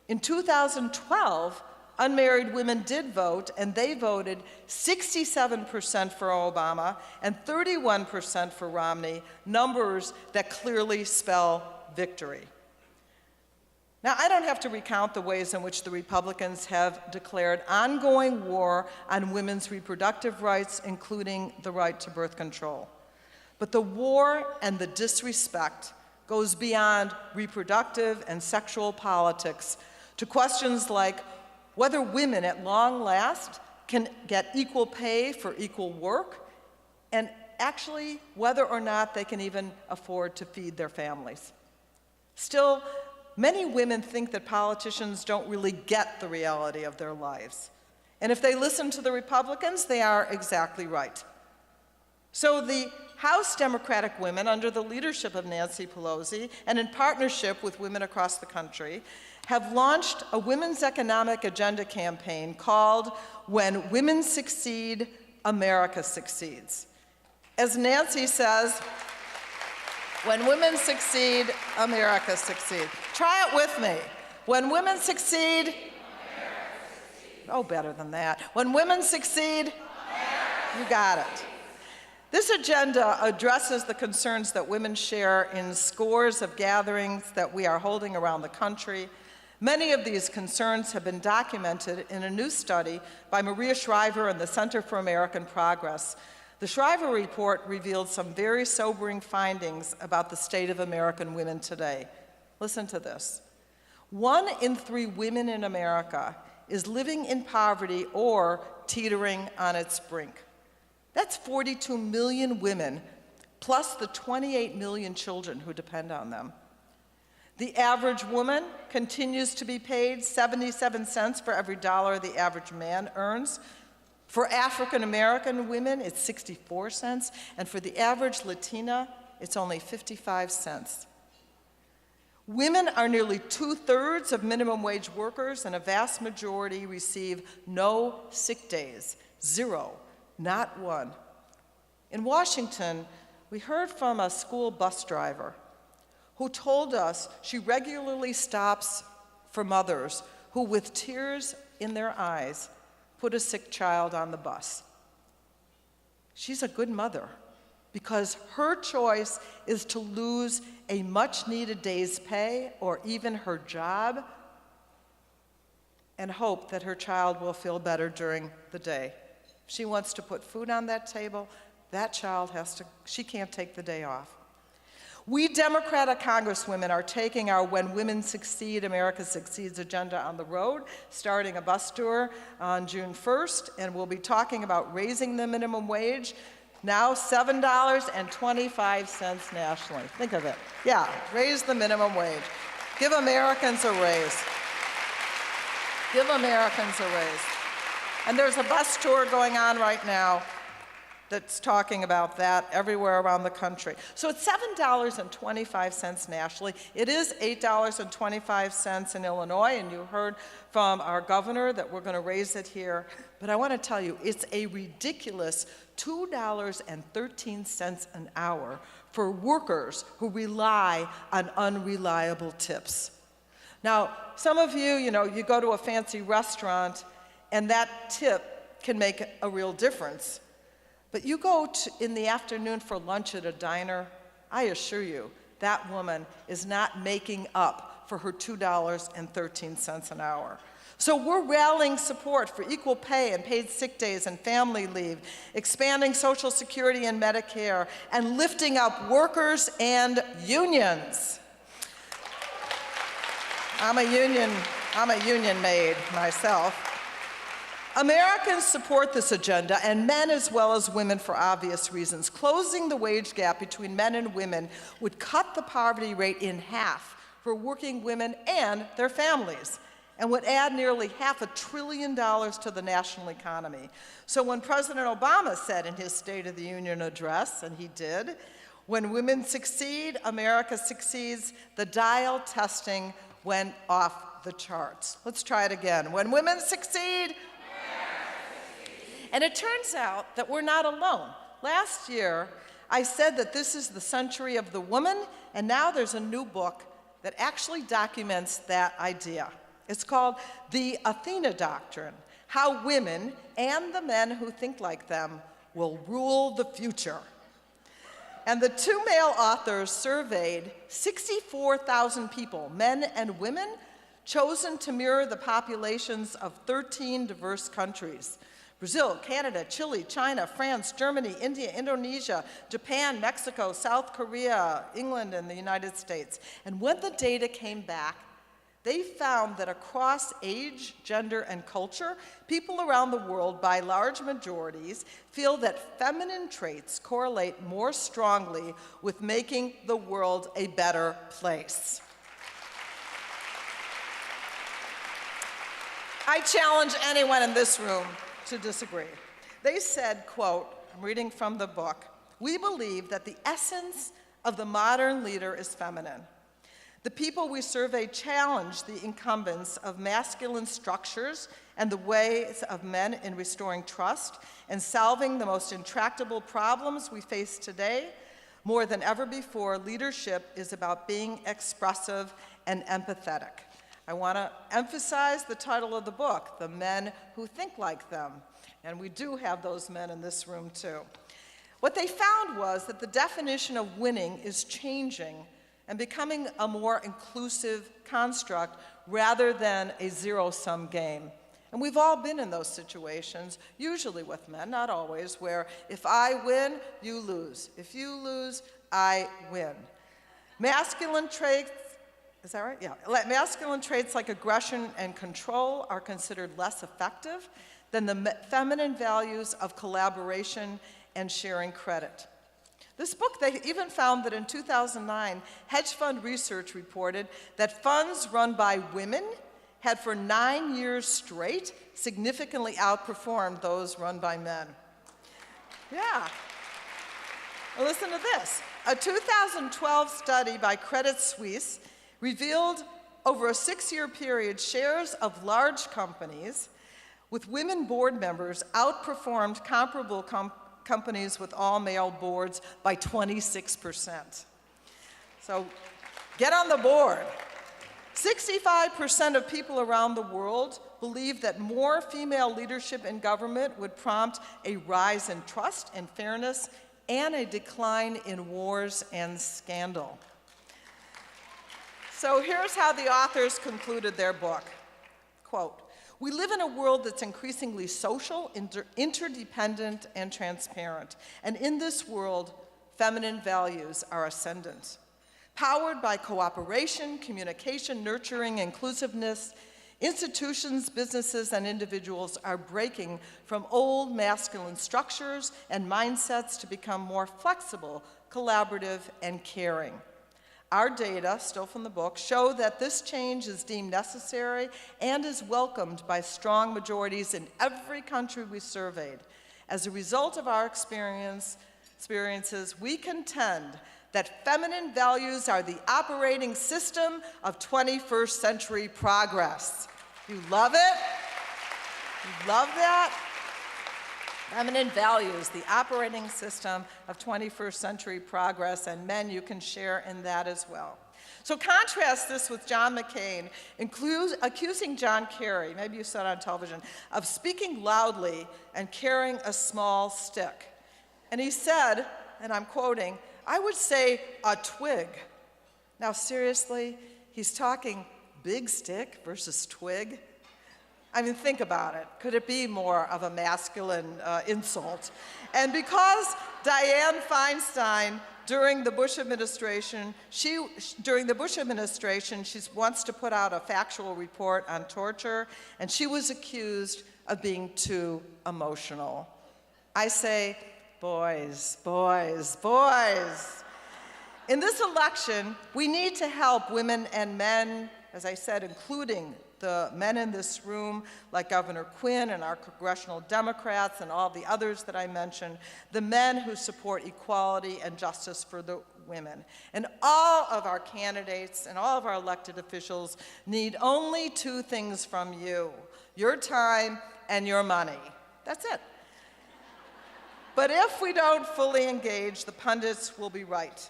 S3: In 2012, unmarried women did vote, and they voted 67% for Obama and 31% for Romney, numbers that clearly spell victory. Now, I don't have to recount the ways in which the Republicans have declared ongoing war on women's reproductive rights, including the right to birth control. But the war and the disrespect goes beyond reproductive and sexual politics to questions like whether women at long last can get equal pay for equal work, and actually whether or not they can even afford to feed their families. Still, many women think that politicians don't really get the reality of their lives. And if they listen to the Republicans, they are exactly right. So the House Democratic women, under the leadership of Nancy Pelosi and in partnership with women across the country, have launched a women's economic agenda campaign called When Women Succeed, America Succeeds. As Nancy says, when women succeed, America succeeds. Try it with me. When women succeed, oh, better than that. When women succeed, you got it. This agenda addresses the concerns that women share in scores of gatherings that we are holding around the country. Many of these concerns have been documented in a new study by Maria Shriver and the Center for American Progress. The Shriver report revealed some very sobering findings about the state of American women today. Listen to this. 1 in 3 women in America is living in poverty or teetering on its brink. That's 42 million women, plus the 28 million children who depend on them. The average woman continues to be paid 77 cents for every dollar the average man earns. For African American women, it's 64 cents, and for the average Latina, it's only 55 cents. Women are nearly 2/3 of minimum wage workers, and a vast majority receive no sick days, 0, not 1. In Washington, we heard from a school bus driver who told us she regularly stops for mothers who, with tears in their eyes, put a sick child on the bus. She's a good mother because her choice is to lose a much-needed day's pay or even her job and hope that her child will feel better during the day. If she wants to put food on that table, that child she can't take the day off. We Democratic Congresswomen are taking our When Women Succeed, America Succeeds agenda on the road, starting a bus tour on June 1st, and we'll be talking about raising the minimum wage, now $7.25 nationally. Think of it. Yeah, raise the minimum wage. Give Americans a raise. Give Americans a raise. And there's a bus tour going on right now that's talking about that everywhere around the country. So it's $7.25 nationally. It is $8.25 in Illinois, and you heard from our governor that we're going to raise it here. But I want to tell you, it's a ridiculous $2.13 an hour for workers who rely on unreliable tips. Now, some of you, you go to a fancy restaurant, and that tip can make a real difference. But you go in the afternoon for lunch at a diner, I assure you, that woman is not making up for her $2.13 an hour. So we're rallying support for equal pay and paid sick days and family leave, expanding Social Security and Medicare, and lifting up workers and unions. I'm a union maid myself. Americans support this agenda, and men as well as women, for obvious reasons. Closing the wage gap between men and women would cut the poverty rate in half for working women and their families, and would add nearly $500 billion to the national economy. So when President Obama said in his State of the Union address, and he did, when women succeed, America succeeds, the dial testing went off the charts. Let's try it again. When women succeed, and it turns out that we're not alone. Last year, I said that this is the century of the woman, and now there's a new book that actually documents that idea. It's called The Athena Doctrine: How Women and the Men Who Think Like Them Will Rule the Future. And the 2 male authors surveyed 64,000 people, men and women, chosen to mirror the populations of 13 diverse countries: Brazil, Canada, Chile, China, France, Germany, India, Indonesia, Japan, Mexico, South Korea, England, and the United States. And when the data came back, they found that across age, gender, and culture, people around the world, by large majorities, feel that feminine traits correlate more strongly with making the world a better place. I challenge anyone in this room to disagree. They said, quote, I'm reading from the book, "We believe that the essence of the modern leader is feminine. The people we surveyed challenge the incumbents of masculine structures and the ways of men in restoring trust and solving the most intractable problems we face today. More than ever before, leadership is about being expressive and empathetic." I want to emphasize the title of the book, The Men Who Think Like Them. And we do have those men in this room too. What they found was that the definition of winning is changing and becoming a more inclusive construct rather than a zero-sum game. And we've all been in those situations, usually with men, not always, where if I win, you lose. If you lose, I win. Masculine traits, is that right? Yeah. Masculine traits like aggression and control are considered less effective than the feminine values of collaboration and sharing credit. This book, they even found that in 2009, hedge fund research reported that funds run by women had for 9 years straight significantly outperformed those run by men. Yeah. Well, listen to this. A 2012 study by Credit Suisse revealed over a 6-year period shares of large companies with women board members outperformed comparable companies with all-male boards by 26%. So get on the board. 65% of people around the world believe that more female leadership in government would prompt a rise in trust and fairness and a decline in wars and scandal. So here's how the authors concluded their book. Quote, "We live in a world that's increasingly social, interdependent, and transparent. And in this world, feminine values are ascendant. Powered by cooperation, communication, nurturing, inclusiveness, institutions, businesses, and individuals are breaking from old masculine structures and mindsets to become more flexible, collaborative, and caring. Our data, still from the book, show that this change is deemed necessary and is welcomed by strong majorities in every country we surveyed. As a result of our experiences, we contend that feminine values are the operating system of 21st century progress." You love it? You love that? Feminine values, the operating system of 21st century progress, and men, you can share in that as well. So contrast this with John McCain accusing John Kerry, maybe you saw it on television, of speaking loudly and carrying a small stick. And he said, and I'm quoting, "I would say a twig." Now seriously, he's talking big stick versus twig? I mean, think about it. Could it be more of a masculine insult? And because Dianne Feinstein, during the Bush administration, she wants to put out a factual report on torture, and she was accused of being too emotional. I say, boys, boys, boys. In this election, we need to help women and men, as I said, including the men in this room, like Governor Quinn and our congressional Democrats and all the others that I mentioned, the men who support equality and justice for the women. And all of our candidates and all of our elected officials need only 2 things from you: your time and your money. That's it. But if we don't fully engage, the pundits will be right.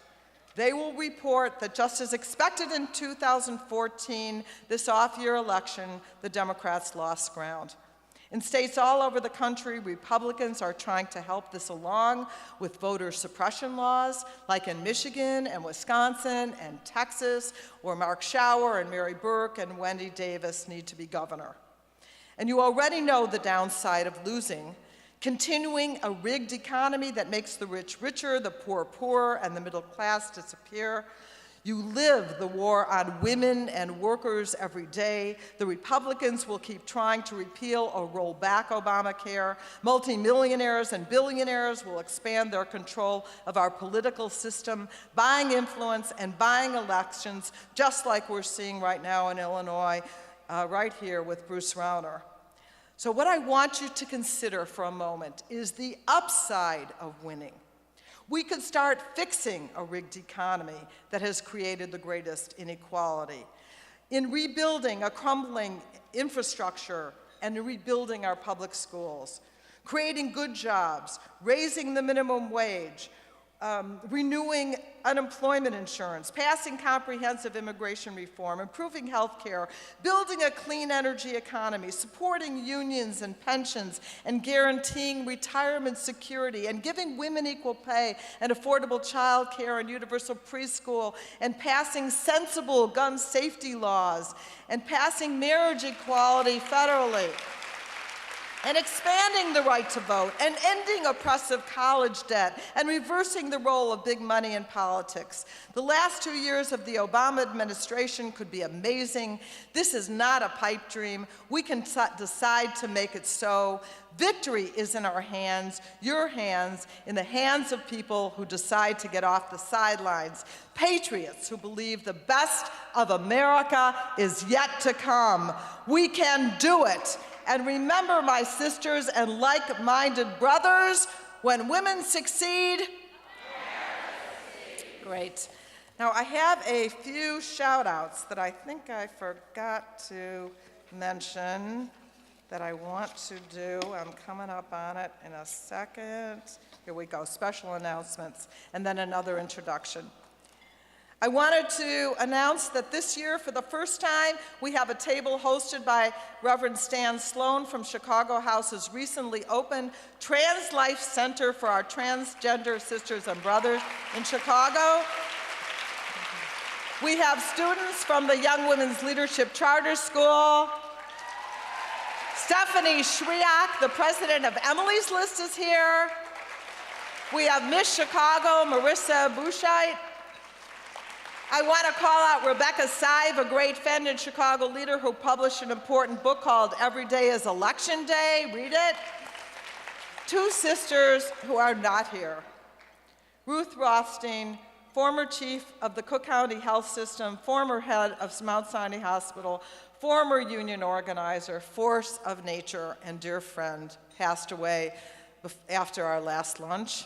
S3: They will report that just as expected in 2014, this off-year election, the Democrats lost ground. In states all over the country, Republicans are trying to help this along with voter suppression laws, like in Michigan and Wisconsin and Texas, where Mark Schauer and Mary Burke and Wendy Davis need to be governor. And you already know the downside of losing. Continuing a rigged economy that makes the rich richer, the poor poorer, and the middle class disappear. You live the war on women and workers every day. The Republicans will keep trying to repeal or roll back Obamacare. Multimillionaires and billionaires will expand their control of our political system, buying influence and buying elections, just like we're seeing right now in Illinois, right here with Bruce Rauner. So what I want you to consider for a moment is the upside of winning. We could start fixing a rigged economy that has created the greatest inequality, in rebuilding a crumbling infrastructure and in rebuilding our public schools, creating good jobs, raising the minimum wage, renewing unemployment insurance, passing comprehensive immigration reform, improving health care, building a clean energy economy, supporting unions and pensions, and guaranteeing retirement security, and giving women equal pay and affordable child care and universal preschool, and passing sensible gun safety laws, and passing marriage equality federally, and expanding the right to vote, and ending oppressive college debt, and reversing the role of big money in politics. The last 2 years of the Obama administration could be amazing. This is not a pipe dream. We can decide to make it so. Victory is in our hands, your hands, in the hands of people who decide to get off the sidelines. Patriots who believe the best of America is yet to come. We can do it. And remember, my sisters and like-minded brothers, when women succeed, great. Now, I have a few shout-outs that I think I forgot to mention that I want to do. I'm coming up on it in a second. Here we go, special announcements, and then another introduction. I wanted to announce that this year, for the first time, we have a table hosted by Reverend Stan Sloan from Chicago House's recently opened Trans Life Center for our transgender sisters and brothers in Chicago. We have students from the Young Women's Leadership Charter School. Stephanie Shriak, the president of Emily's List, is here. We have Miss Chicago, Marissa Bouchite. I want to call out Rebecca Sive, a great Fended Chicago leader who published an important book called Every Day is Election Day. Read it. Two sisters who are not here. Ruth Rothstein, former chief of the Cook County Health System, former head of Mount Sinai Hospital, former union organizer, force of nature, and dear friend, passed away after our last lunch.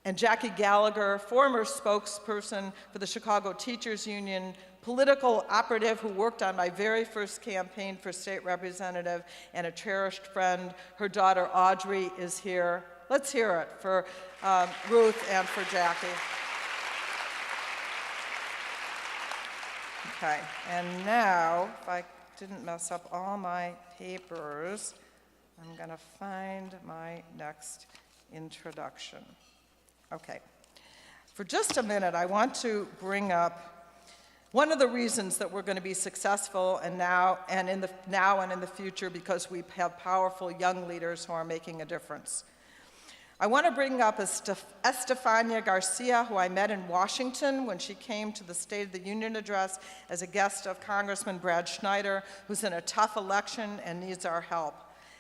S3: And Jackie Gallagher, former spokesperson for the Chicago Teachers Union, political operative who worked on my very first campaign for state representative, and a cherished friend. Her daughter Audrey is here. Let's hear it for Ruth and for Jackie. Okay, and now, if I didn't mess up all my papers, I'm gonna find my next introduction. Okay, for just a minute, I want to bring up one of the reasons that we're going to be successful now and in the future, because we have powerful young leaders who are making a difference. I want to bring up Estefania Garcia, who I met in Washington when she came to the State of the Union address as a guest of Congressman Brad Schneider, who's in a tough election and needs our help.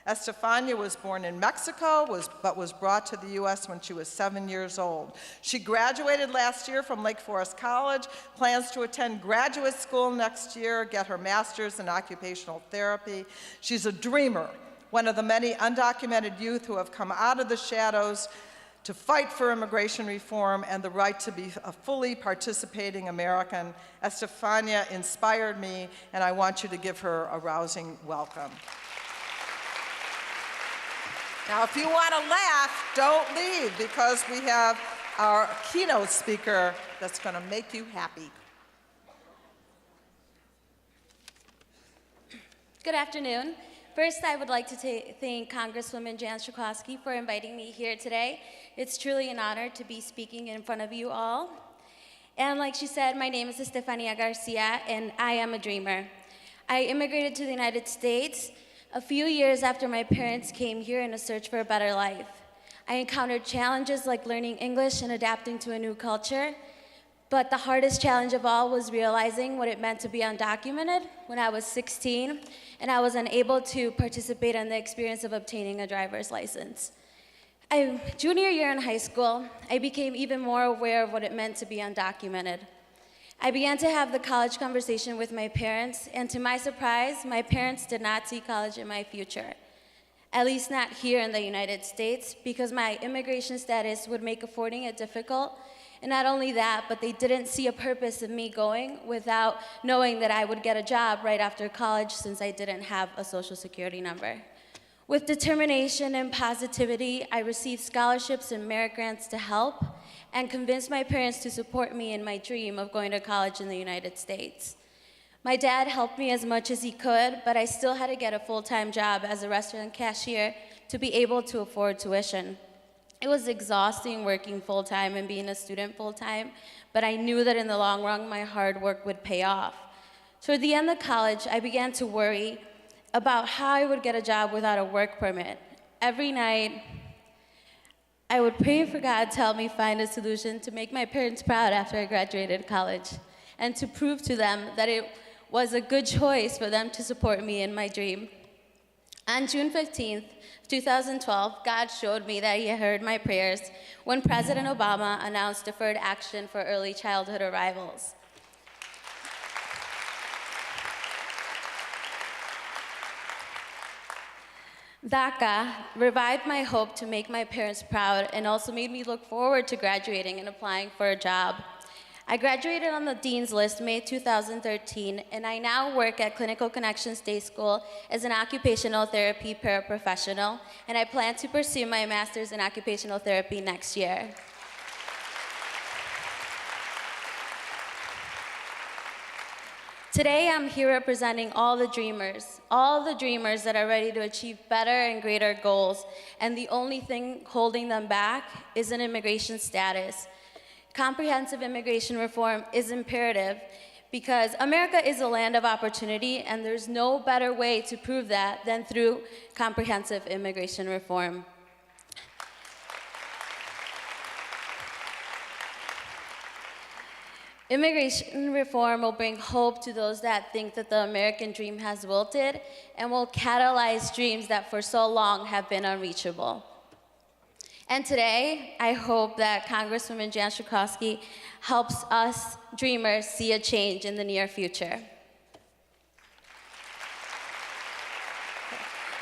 S3: Estefania was born in Mexico, but was brought to the U.S. when she was 7 years old. She graduated last year from Lake Forest College, plans to attend graduate school next year, get her master's in occupational therapy. She's a dreamer, one of the many undocumented youth who have come out of the shadows to fight for immigration reform and the right to be a fully participating American. Estefania inspired me, and I want you to give her a rousing welcome. Now, if you want to laugh, don't leave, because we have our keynote speaker that's going to make you happy.
S8: Good afternoon. First, I would like to thank Congresswoman Jan Schakowsky for inviting me here today. It's truly an honor to be speaking in front of you all. And like she said, my name is Estefania Garcia, and I am a dreamer. I immigrated to the United States a few years after my parents came here in a search for a better life. I encountered challenges like learning English and adapting to a new culture, but the hardest challenge of all was realizing what it meant to be undocumented when I was 16, and I was unable to participate in the experience of obtaining a driver's license. Junior year in high school, I became even more aware of what it meant to be undocumented. I began to have the college conversation with my parents, and to my surprise, my parents did not see college in my future. At least not here in the United States, because my immigration status would make affording it difficult. And not only that, but they didn't see a purpose of me going without knowing that I would get a job right after college, since I didn't have a social security number. With determination and positivity, I received scholarships and merit grants to help and convinced my parents to support me in my dream of going to college in the United States. My dad helped me as much as he could, but I still had to get a full-time job as a restaurant cashier to be able to afford tuition. It was exhausting working full-time and being a student full-time, but I knew that in the long run, my hard work would pay off. Toward the end of college, I began to worry about how I would get a job without a work permit. Every night, I would pray for God to help me find a solution to make my parents proud after I graduated college, and to prove to them that it was a good choice for them to support me in my dream. On June 15th, 2012, God showed me that He had heard my prayers when President Obama announced deferred action for early childhood arrivals. DACA revived my hope to make my parents proud and also made me look forward to graduating and applying for a job. I graduated on the Dean's List May 2013, and I now work at Clinical Connections Day School as an occupational therapy paraprofessional, and I plan to pursue my master's in occupational therapy next year. Today, I'm here representing all the dreamers that are ready to achieve better and greater goals, and the only thing holding them back is an immigration status. Comprehensive immigration reform is imperative because America is a land of opportunity, and there's no better way to prove that than through comprehensive immigration reform. Immigration reform will bring hope to those that think that the American dream has wilted, and will catalyze dreams that for so long have been unreachable. And today, I hope that Congresswoman Jan Schakowsky helps us dreamers see a change in the near future.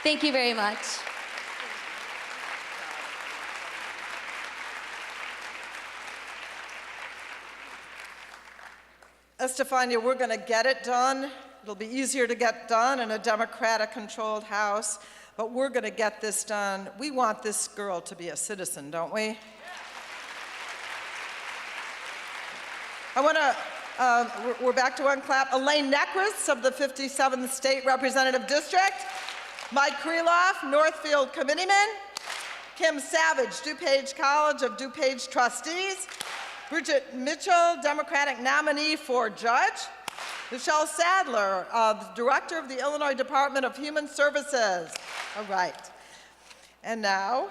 S8: Thank you very much.
S3: Estefania, we're going to get it done. It'll be easier to get done in a Democratic-controlled House, but we're going to get this done. We want this girl to be a citizen, don't we? I want to, we're back to one clap. Elaine Neckress of the 57th State Representative District. Mike Kreloff, Northfield Committeeman. Kim Savage, DuPage College of DuPage Trustees. Bridget Mitchell, Democratic nominee for judge. Michelle Sadler, the Director of the Illinois Department of Human Services. All right. And now,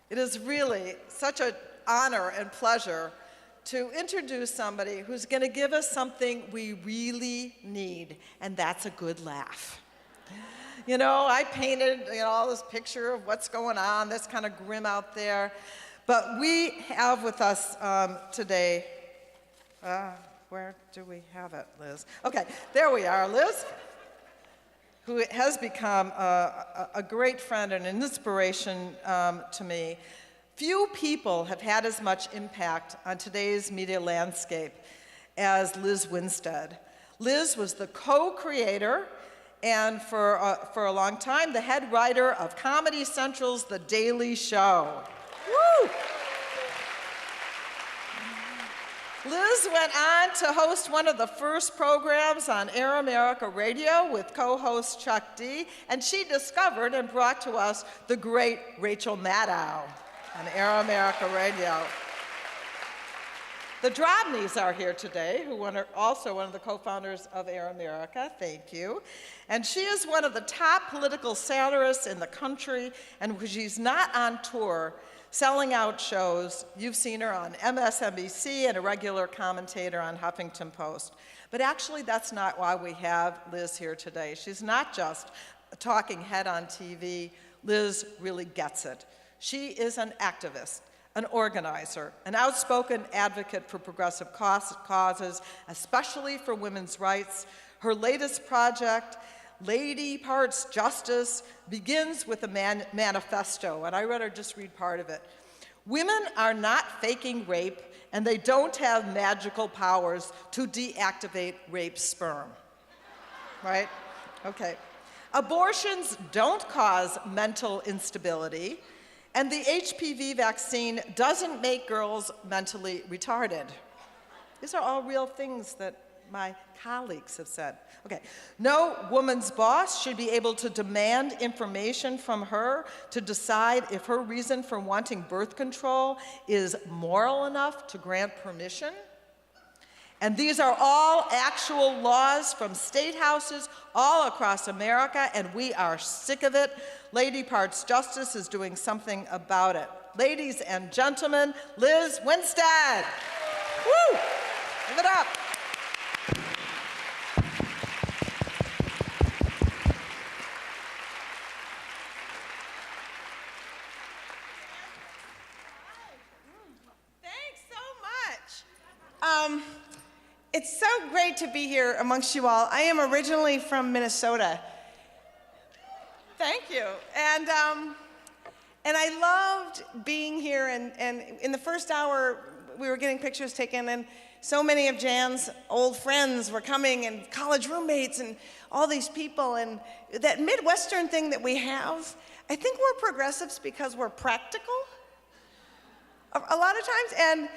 S3: it is really such an honor and pleasure to introduce somebody who's going to give us something we really need, and that's a good laugh. You know, I painted all this picture of what's going on, that's kind of grim out there. But we have with us today, where do we have it, Liz? Okay, there we are, Liz, who has become a great friend and an inspiration to me. Few people have had as much impact on today's media landscape as Lizz Winstead. Liz was the co-creator and for a long time, the head writer of Comedy Central's The Daily Show. Woo! Liz went on to host one of the first programs on Air America Radio with co-host Chuck D, and she discovered and brought to us the great Rachel Maddow on Air America Radio. The Drobnys are here today, who are also one of the co-founders of Air America. Thank you. And she is one of the top political satirists in the country, and when she's not on tour, selling out shows. You've seen her on MSNBC and a regular commentator on Huffington Post. But actually, that's not why we have Liz here today. She's not just a talking head on TV. Liz really gets it. She is an activist, an organizer, an outspoken advocate for progressive causes, especially for women's rights. Her latest project, Lady Parts Justice, begins with a manifesto, and I rather just read part of it. Women are not faking rape, and they don't have magical powers to deactivate rape sperm. Right? Okay. Abortions don't cause mental instability, and the HPV vaccine doesn't make girls mentally retarded. These are all real things that my colleagues have said. Okay, no woman's boss should be able to demand information from her to decide if her reason for wanting birth control is moral enough to grant permission. And these are all actual laws from state houses all across America, and we are sick of it. Lady Parts Justice is doing something about it. Ladies and gentlemen, Lizz Winstead. Woo! Give it up.
S9: Thanks so much. It's so great to be here amongst you all. I am originally from Minnesota. Thank you. And I loved being here, and in the first hour, we were getting pictures taken, and so many of Jan's old friends were coming, and college roommates, and all these people, and that Midwestern thing that we have, I think we're progressives because we're practical a lot of times,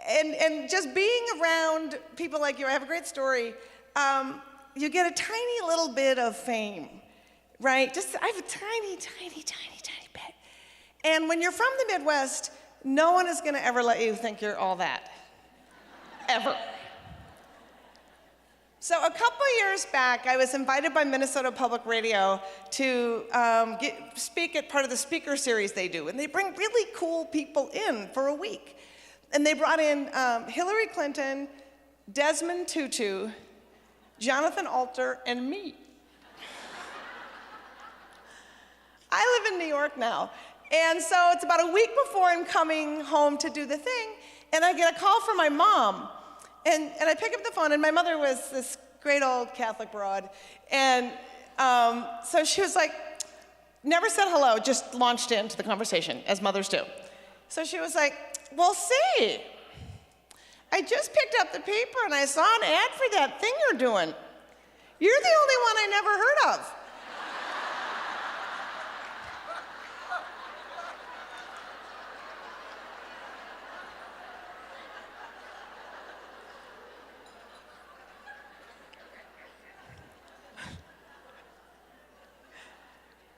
S9: and just being around people like you, I have a great story, you get a tiny little bit of fame, right? I have a tiny bit. And when you're from the Midwest, no one is gonna ever let you think you're all that, ever. So a couple years back, I was invited by Minnesota Public Radio to speak at part of the speaker series they do, and they bring really cool people in for a week. And they brought in Hillary Clinton, Desmond Tutu, Jonathan Alter, and me. I live in New York now. And so it's about a week before I'm coming home to do the thing, and I get a call from my mom. And I pick up the phone, and my mother was this great old Catholic broad. And so she was like, never said hello, just launched into the conversation, as mothers do. So she was like, well, see, I just picked up the paper and I saw an ad for that thing you're doing. You're the only one I never heard of.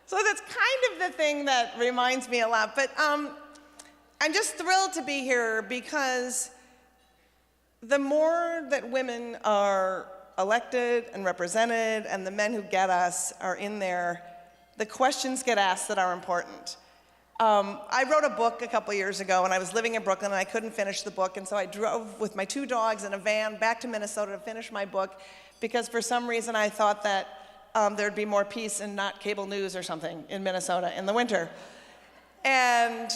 S9: So that's kind of the thing that reminds me a lot, but I'm just thrilled to be here because the more that women are elected and represented and the men who get us are in there, the questions get asked that are important. I wrote a book a couple years ago, and I was living in Brooklyn, and I couldn't finish the book, and so I drove with my 2 dogs in a van back to Minnesota to finish my book because for some reason I thought that there'd be more peace and not cable news or something in Minnesota in the winter. And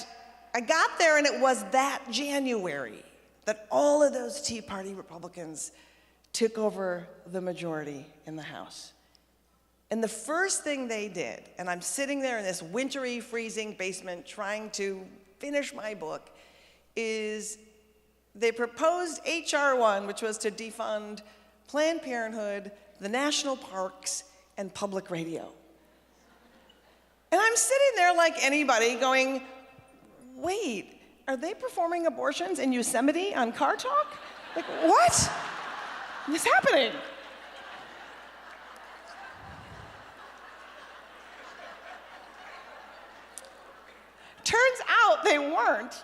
S9: I got there, and it was that January that all of those Tea Party Republicans took over the majority in the House. And the first thing they did, and I'm sitting there in this wintry, freezing basement trying to finish my book, is they proposed H.R. 1, which was to defund Planned Parenthood, the national parks, and public radio. And I'm sitting there like anybody going, wait, are they performing abortions in Yosemite on Car Talk? Like, what is happening? Turns out they weren't.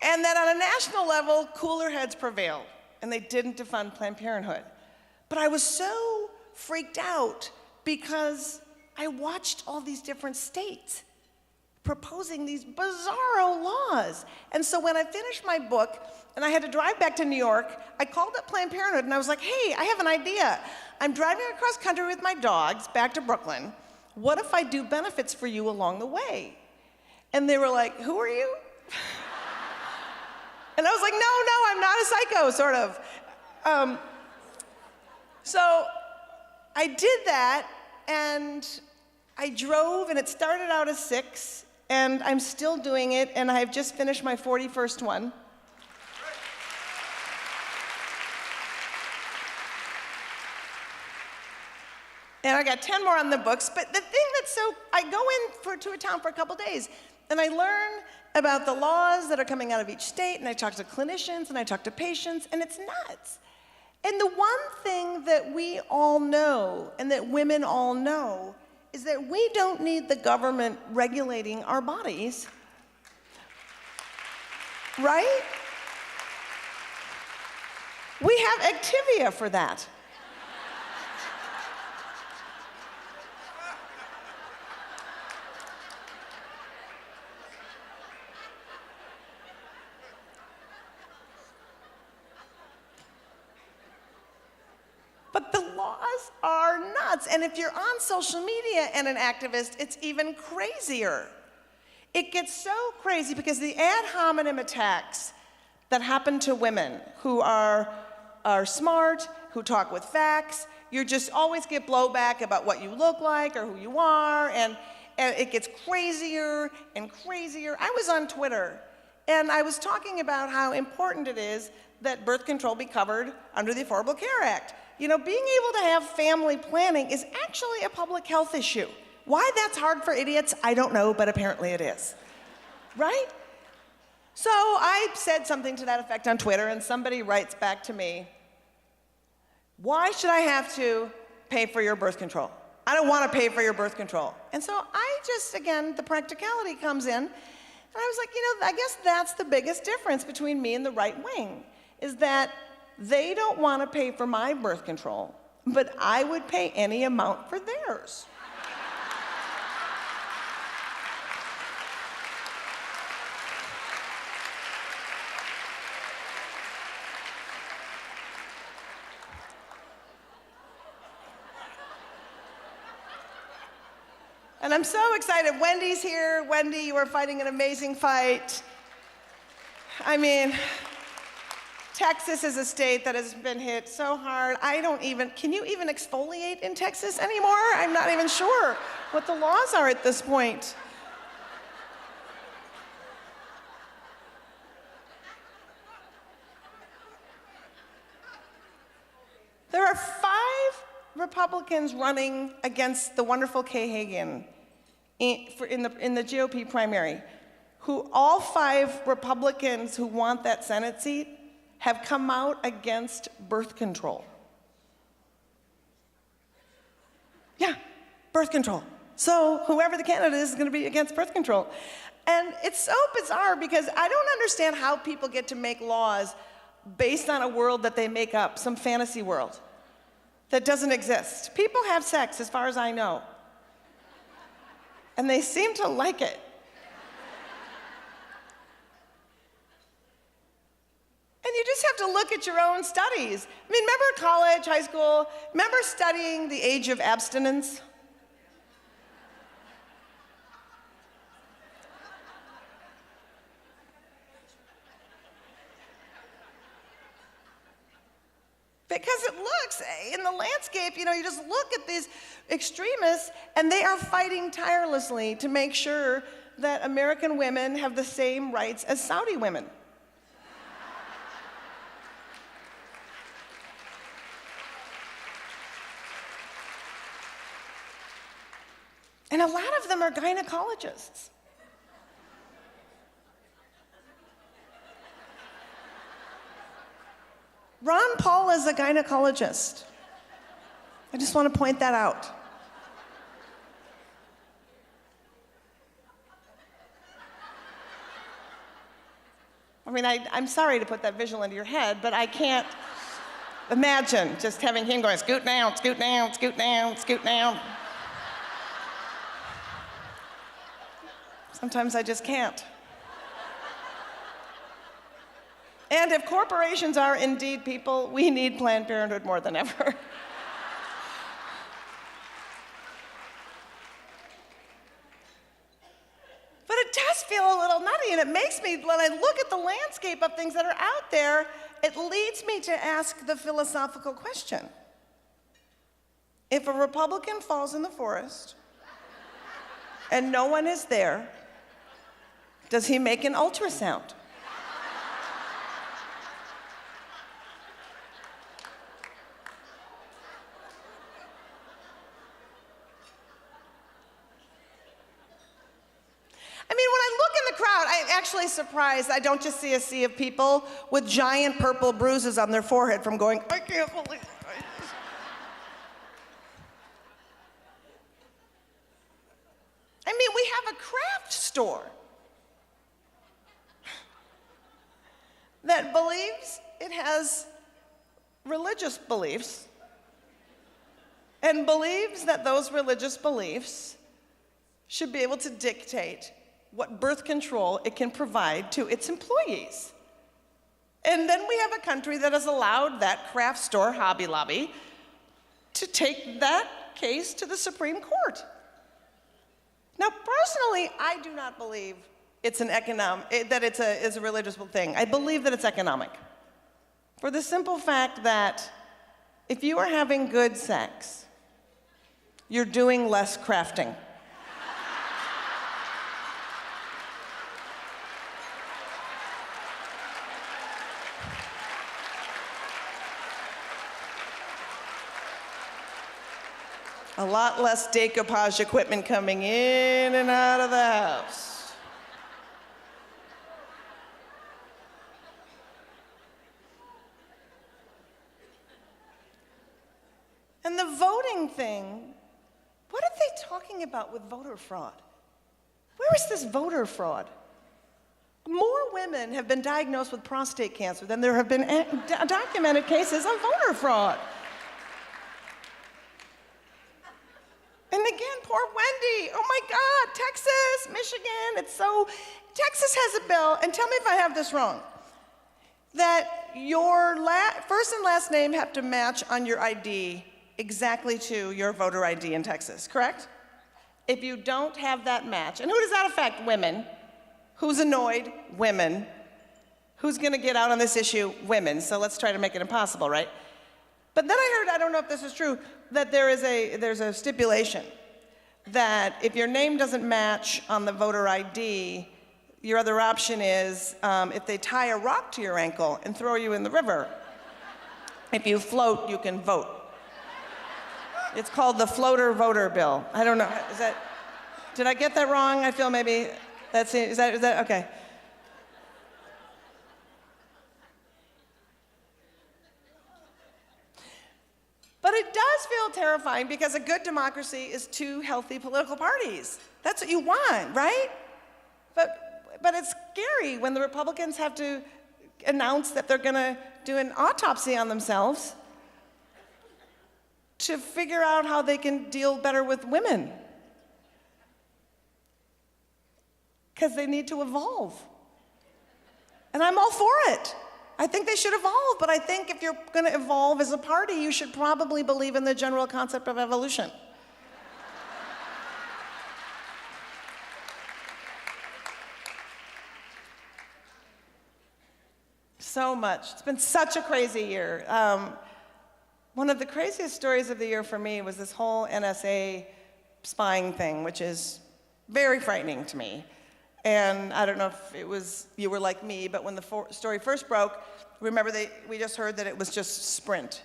S9: And that on a national level, cooler heads prevailed, and they didn't defund Planned Parenthood. But I was so freaked out because I watched all these different states proposing these bizarro laws. And so when I finished my book and I had to drive back to New York, I called up Planned Parenthood and I was like, hey, I have an idea. I'm driving across country with my dogs back to Brooklyn. What if I do benefits for you along the way? And they were like, who are you? And I was like, no, I'm not a psycho, sort of. So I did that, and I drove, and it started out as 6, and I'm still doing it, and I've just finished my 41st one. And I got 10 more on the books, but the thing that's so, I go to a town for a couple days, and I learn about the laws that are coming out of each state, and I talk to clinicians, and I talk to patients, and it's nuts. And the one thing that we all know, and that women all know, is that we don't need the government regulating our bodies, right? We have Activia for that. But the laws are nuts. And if you're on social media and an activist, it's even crazier. It gets so crazy because the ad hominem attacks that happen to women who are smart, who talk with facts, you just always get blowback about what you look like or who you are, and it gets crazier and crazier. I was on Twitter, and I was talking about how important it is that birth control be covered under the Affordable Care Act. You know, being able to have family planning is actually a public health issue. Why that's hard for idiots, I don't know, but apparently it is, right? So I said something to that effect on Twitter, and somebody writes back to me, why should I have to pay for your birth control? I don't want to pay for your birth control. And so I just, again, the practicality comes in, and I was like, you know, I guess that's the biggest difference between me and the right wing, is that they don't want to pay for my birth control, but I would pay any amount for theirs. And I'm so excited. Wendy's here. Wendy, you are fighting an amazing fight. I mean, Texas is a state that has been hit so hard. Can you even exfoliate in Texas anymore? I'm not even sure what the laws are at this point. There are 5 Republicans running against the wonderful Kay Hagan in the GOP primary, who all 5 Republicans who want that Senate seat have come out against birth control. Yeah, birth control. So whoever the candidate is going to be against birth control. And it's so bizarre because I don't understand how people get to make laws based on a world that they make up, some fantasy world that doesn't exist. People have sex, as far as I know. And they seem to like it. And you just have to look at your own studies. I mean, remember college, high school? Remember studying the age of abstinence? Because it looks, in the landscape, you know, you just look at these extremists, and they are fighting tirelessly to make sure that American women have the same rights as Saudi women. And a lot of them are gynecologists. Ron Paul is a gynecologist. I just want to point that out. I mean, I'm sorry to put that visual into your head, but I can't imagine just having him going, scoot down, scoot down, scoot down, scoot down. Sometimes I just can't. And if corporations are indeed people, we need Planned Parenthood more than ever. But it does feel reality, and it makes me, when I look at the landscape of things that are out there, it leads me to ask the philosophical question. If a Republican falls in the forest and no one is there, does he make an ultrasound? I mean, when I look in the crowd, I'm actually surprised I don't just see a sea of people with giant purple bruises on their forehead from going, I can't believe it. I mean, we have a craft store that believes it has religious beliefs and believes that those religious beliefs should be able to dictate what birth control it can provide to its employees. And then we have a country that has allowed that craft store, Hobby Lobby, to take that case to the Supreme Court. Now, personally, I do not believe it's an that it's a religious thing. I believe that it's economic. For the simple fact that if you are having good sex, you're doing less crafting. A lot less decoupage equipment coming in and out of the house. And the voting thing, what are they talking about with voter fraud? Where is this voter fraud? More women have been diagnosed with prostate cancer than there have been documented cases of voter fraud. And again, poor Wendy. Oh my God, Texas, Michigan, Texas has a bill, and tell me if I have this wrong, that your first and last name have to match on your ID exactly to your voter ID in Texas, correct? If you don't have that match, and who does that affect? Women. Who's annoyed? Women. Who's gonna get out on this issue? Women. So let's try to make it impossible, right? But then I heard, I don't know if this is true, that there's a stipulation that if your name doesn't match on the voter ID, your other option is if they tie a rock to your ankle and throw you in the river. If you float, you can vote. It's called the floater voter bill. I don't know, did I get that wrong? I feel maybe, is that, okay. But it does feel terrifying because a good democracy is two healthy political parties. That's what you want, right? But it's scary when the Republicans have to announce that they're gonna do an autopsy on themselves to figure out how they can deal better with women. Because they need to evolve. And I'm all for it. I think they should evolve, but I think if you're going to evolve as a party, you should probably believe in the general concept of evolution. So much. It's been such a crazy year. One of the craziest stories of the year for me was this whole NSA spying thing, which is very frightening to me. And I don't know if you were like me, but when the story first broke, remember we just heard that it was just Sprint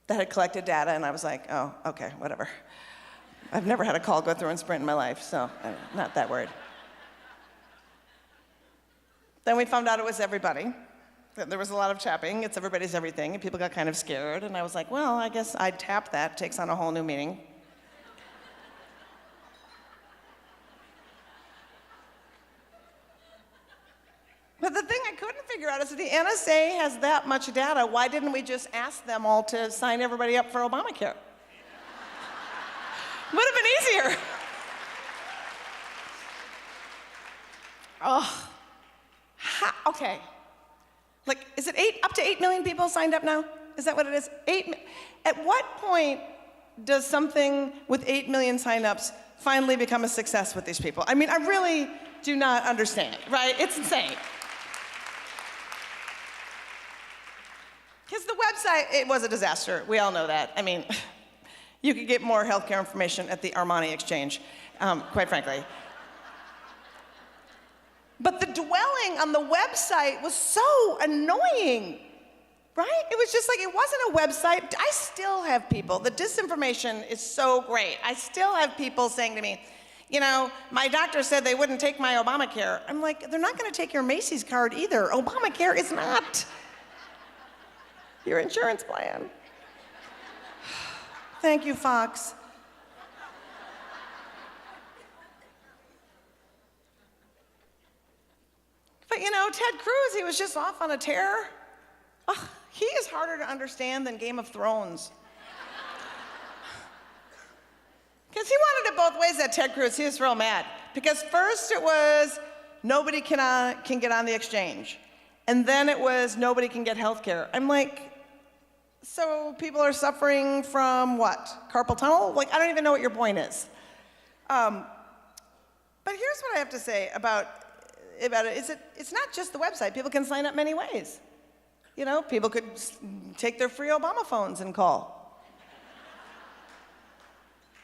S9: that had collected data, and I was like, oh, okay, whatever. I've never had a call go through in Sprint in my life, so I'm not that worried. Then we found out it was everybody, that there was a lot of tapping. It's everybody's everything, and people got kind of scared, and I was like, well, I guess I'd tap that. It takes on a whole new meaning. But the thing I couldn't figure out is if the NSA has that much data, why didn't we just ask them all to sign everybody up for Obamacare? Would have been easier. Oh, okay. Like, is it up to 8 million people signed up now? Is that what it is? At what point does something with 8 million signups finally become a success with these people? I mean, do not understand, right? It's insane. Because the website, it was a disaster. We all know that. I mean, you could get more healthcare information at the Armani Exchange, quite frankly. But the dwelling on the website was so annoying, right? It was just like, it wasn't a website. I still have people, the disinformation is so great. I still have people saying to me, you know, my doctor said they wouldn't take my Obamacare. I'm like, they're not gonna take your Macy's card either. Obamacare is not your insurance plan. Thank you, Fox. But you know, Ted Cruz, he was just off on a tear. Ugh, he is harder to understand than Game of Thrones. Because he wanted it both ways, that Ted Cruz. He was real mad. Because first it was, nobody can get on the exchange. And then it was, nobody can get health care. I'm like, so people are suffering from what? Carpal tunnel? Like, I don't even know what your point is. But here's what I have to say about it. It's not just the website. People can sign up many ways. You know, people could take their free Obama phones and call.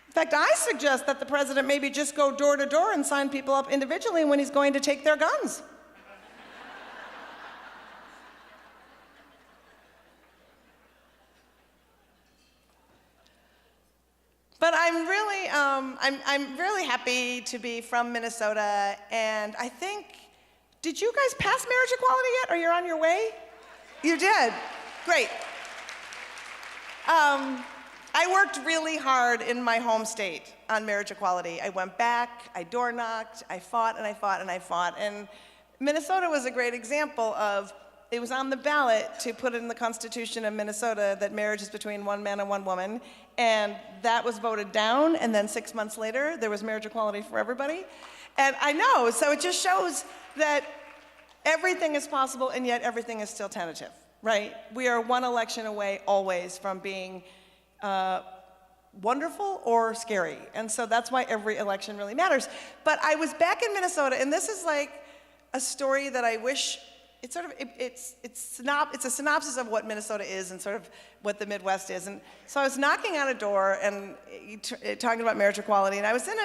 S9: In fact, I suggest that the president maybe just go door to door and sign people up individually when he's going to take their guns. But I'm really happy to be from Minnesota, and I think, did you guys pass marriage equality yet, or you're on your way? You did, great. I worked really hard in my home state on marriage equality. I went back, I door knocked, I fought and I fought and I fought, and Minnesota was a great example of, it was on the ballot to put in the Constitution of Minnesota that marriage is between one man and one woman, and that was voted down, and then 6 months later, there was marriage equality for everybody. And I know, so it just shows that everything is possible, and yet everything is still tentative, right? We are one election away always from being wonderful or scary, and so that's why every election really matters. But I was back in Minnesota, and this is like a story that I wish, it's sort of, it's a synopsis of what Minnesota is and sort of what the Midwest is. And so I was knocking on a door and talking about marriage equality, and I was in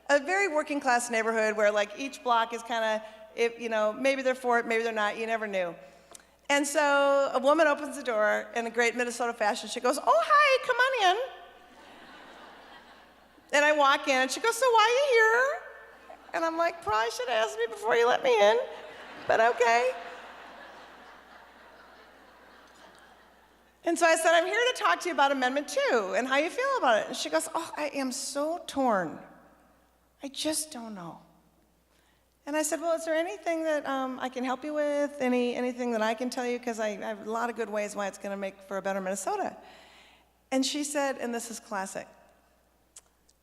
S9: a very working class neighborhood where like each block is kind of, you know, maybe they're for it, maybe they're not, you never knew. And so a woman opens the door in a great Minnesota fashion. She goes, oh, hi, come on in. And I walk in, and she goes, so why are you here? And I'm like, probably should have asked me before you let me in, but okay. And so I said, I'm here to talk to you about Amendment 2 and how you feel about it. And she goes, oh, I am so torn. I just don't know. And I said, well, is there anything that I can help you with? Anything that I can tell you? Because I have a lot of good ways why it's going to make for a better Minnesota. And she said, and this is classic,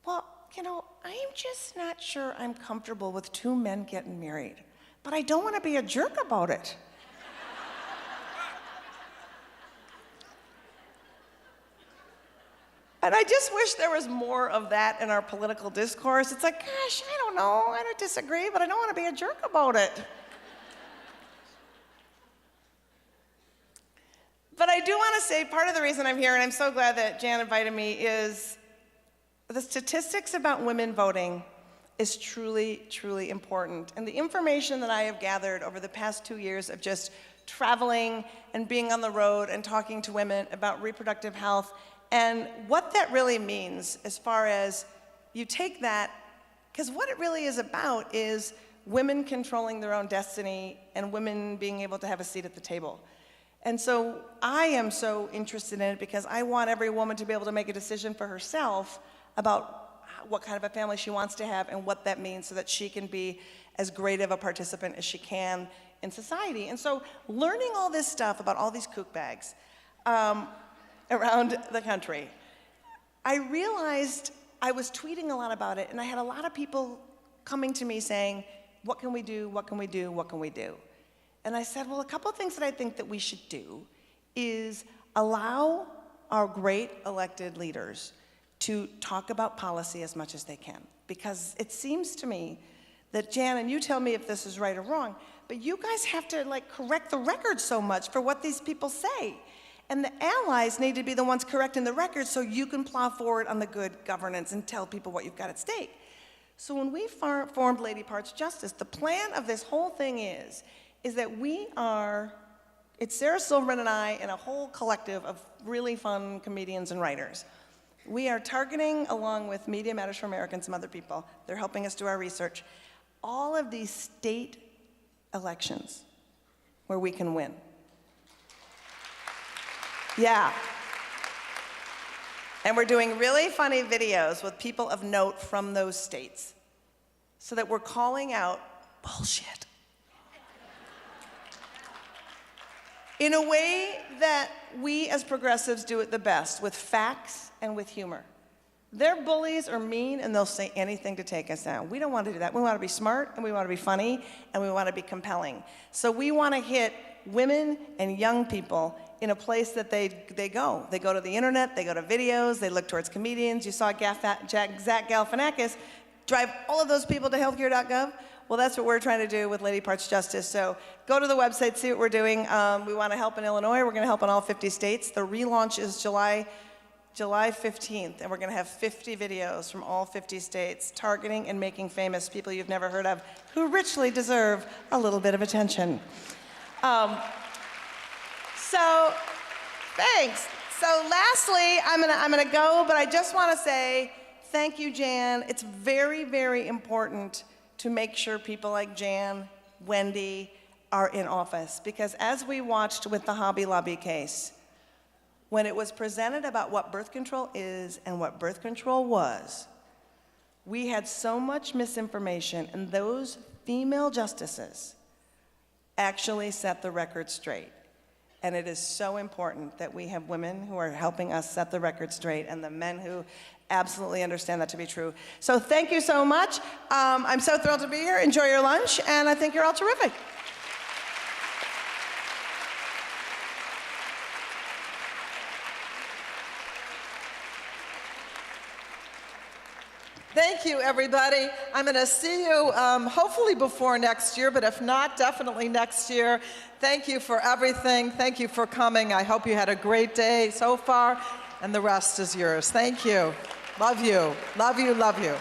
S9: well, you know, I'm just not sure I'm comfortable with two men getting married, but I don't want to be a jerk about it. And I just wish there was more of that in our political discourse. It's like, gosh, I don't know, I don't disagree, but I don't want to be a jerk about it. But I do want to say part of the reason I'm here, and I'm so glad that Jan invited me, is the statistics about women voting is truly, truly important. And the information that I have gathered over the past 2 years of just traveling and being on the road and talking to women about reproductive health and what that really means as far as you take that, because what it really is about is women controlling their own destiny and women being able to have a seat at the table. And so I am so interested in it because I want every woman to be able to make a decision for herself about what kind of a family she wants to have and what that means so that she can be as great of a participant as she can in society. And so learning all this stuff about all these kook bags around the country, I realized I was tweeting a lot about it, and I had a lot of people coming to me saying, what can we do, what can we do, what can we do? And I said, well, a couple of things that I think that we should do is allow our great elected leaders to talk about policy as much as they can. Because it seems to me that Jan, and you tell me if this is right or wrong, but you guys have to like correct the record so much for what these people say. And the allies need to be the ones correcting the record so you can plow forward on the good governance and tell people what you've got at stake. So when we formed Lady Parts Justice, the plan of this whole thing is that it's Sarah Silverman and I and a whole collective of really fun comedians and writers. We are targeting, along with Media Matters for America and some other people, they're helping us do our research, all of these state elections where we can win. Yeah. And we're doing really funny videos with people of note from those states so that we're calling out bullshit in a way that we as progressives do it the best, with facts and with humor. Their bullies are mean and they'll say anything to take us down. We don't want to do that. We want to be smart and we want to be funny and we want to be compelling. So we want to hit women and young people in a place that they go. They go to the internet, they go to videos, they look towards comedians. You saw Zach Galifianakis drive all of those people to healthcare.gov. Well, that's what we're trying to do with Lady Parts Justice. So go to the website, see what we're doing. We want to help in Illinois. We're going to help in all 50 states. The relaunch is July 15th, and we're going to have 50 videos from all 50 states targeting and making famous people you've never heard of who richly deserve a little bit of attention. So thanks. So lastly, I'm gonna go, but I just want to say thank you, Jan. It's very, very important to make sure people like Jan, Wendy are in office, because as we watched with the Hobby Lobby case, when it was presented about what birth control is and what birth control was, we had so much misinformation, and those female justices actually set the record straight. And it is so important that we have women who are helping us set the record straight and the men who absolutely understand that to be true. So thank you so much. I'm so thrilled to be here. Enjoy your lunch, and I think you're all terrific.
S3: Thank you, everybody. I'm going to see you hopefully before next year, but if not, definitely next year. Thank you for everything. Thank you for coming. I hope you had a great day so far, and the rest is yours. Thank you. Love you. Love you. Love you.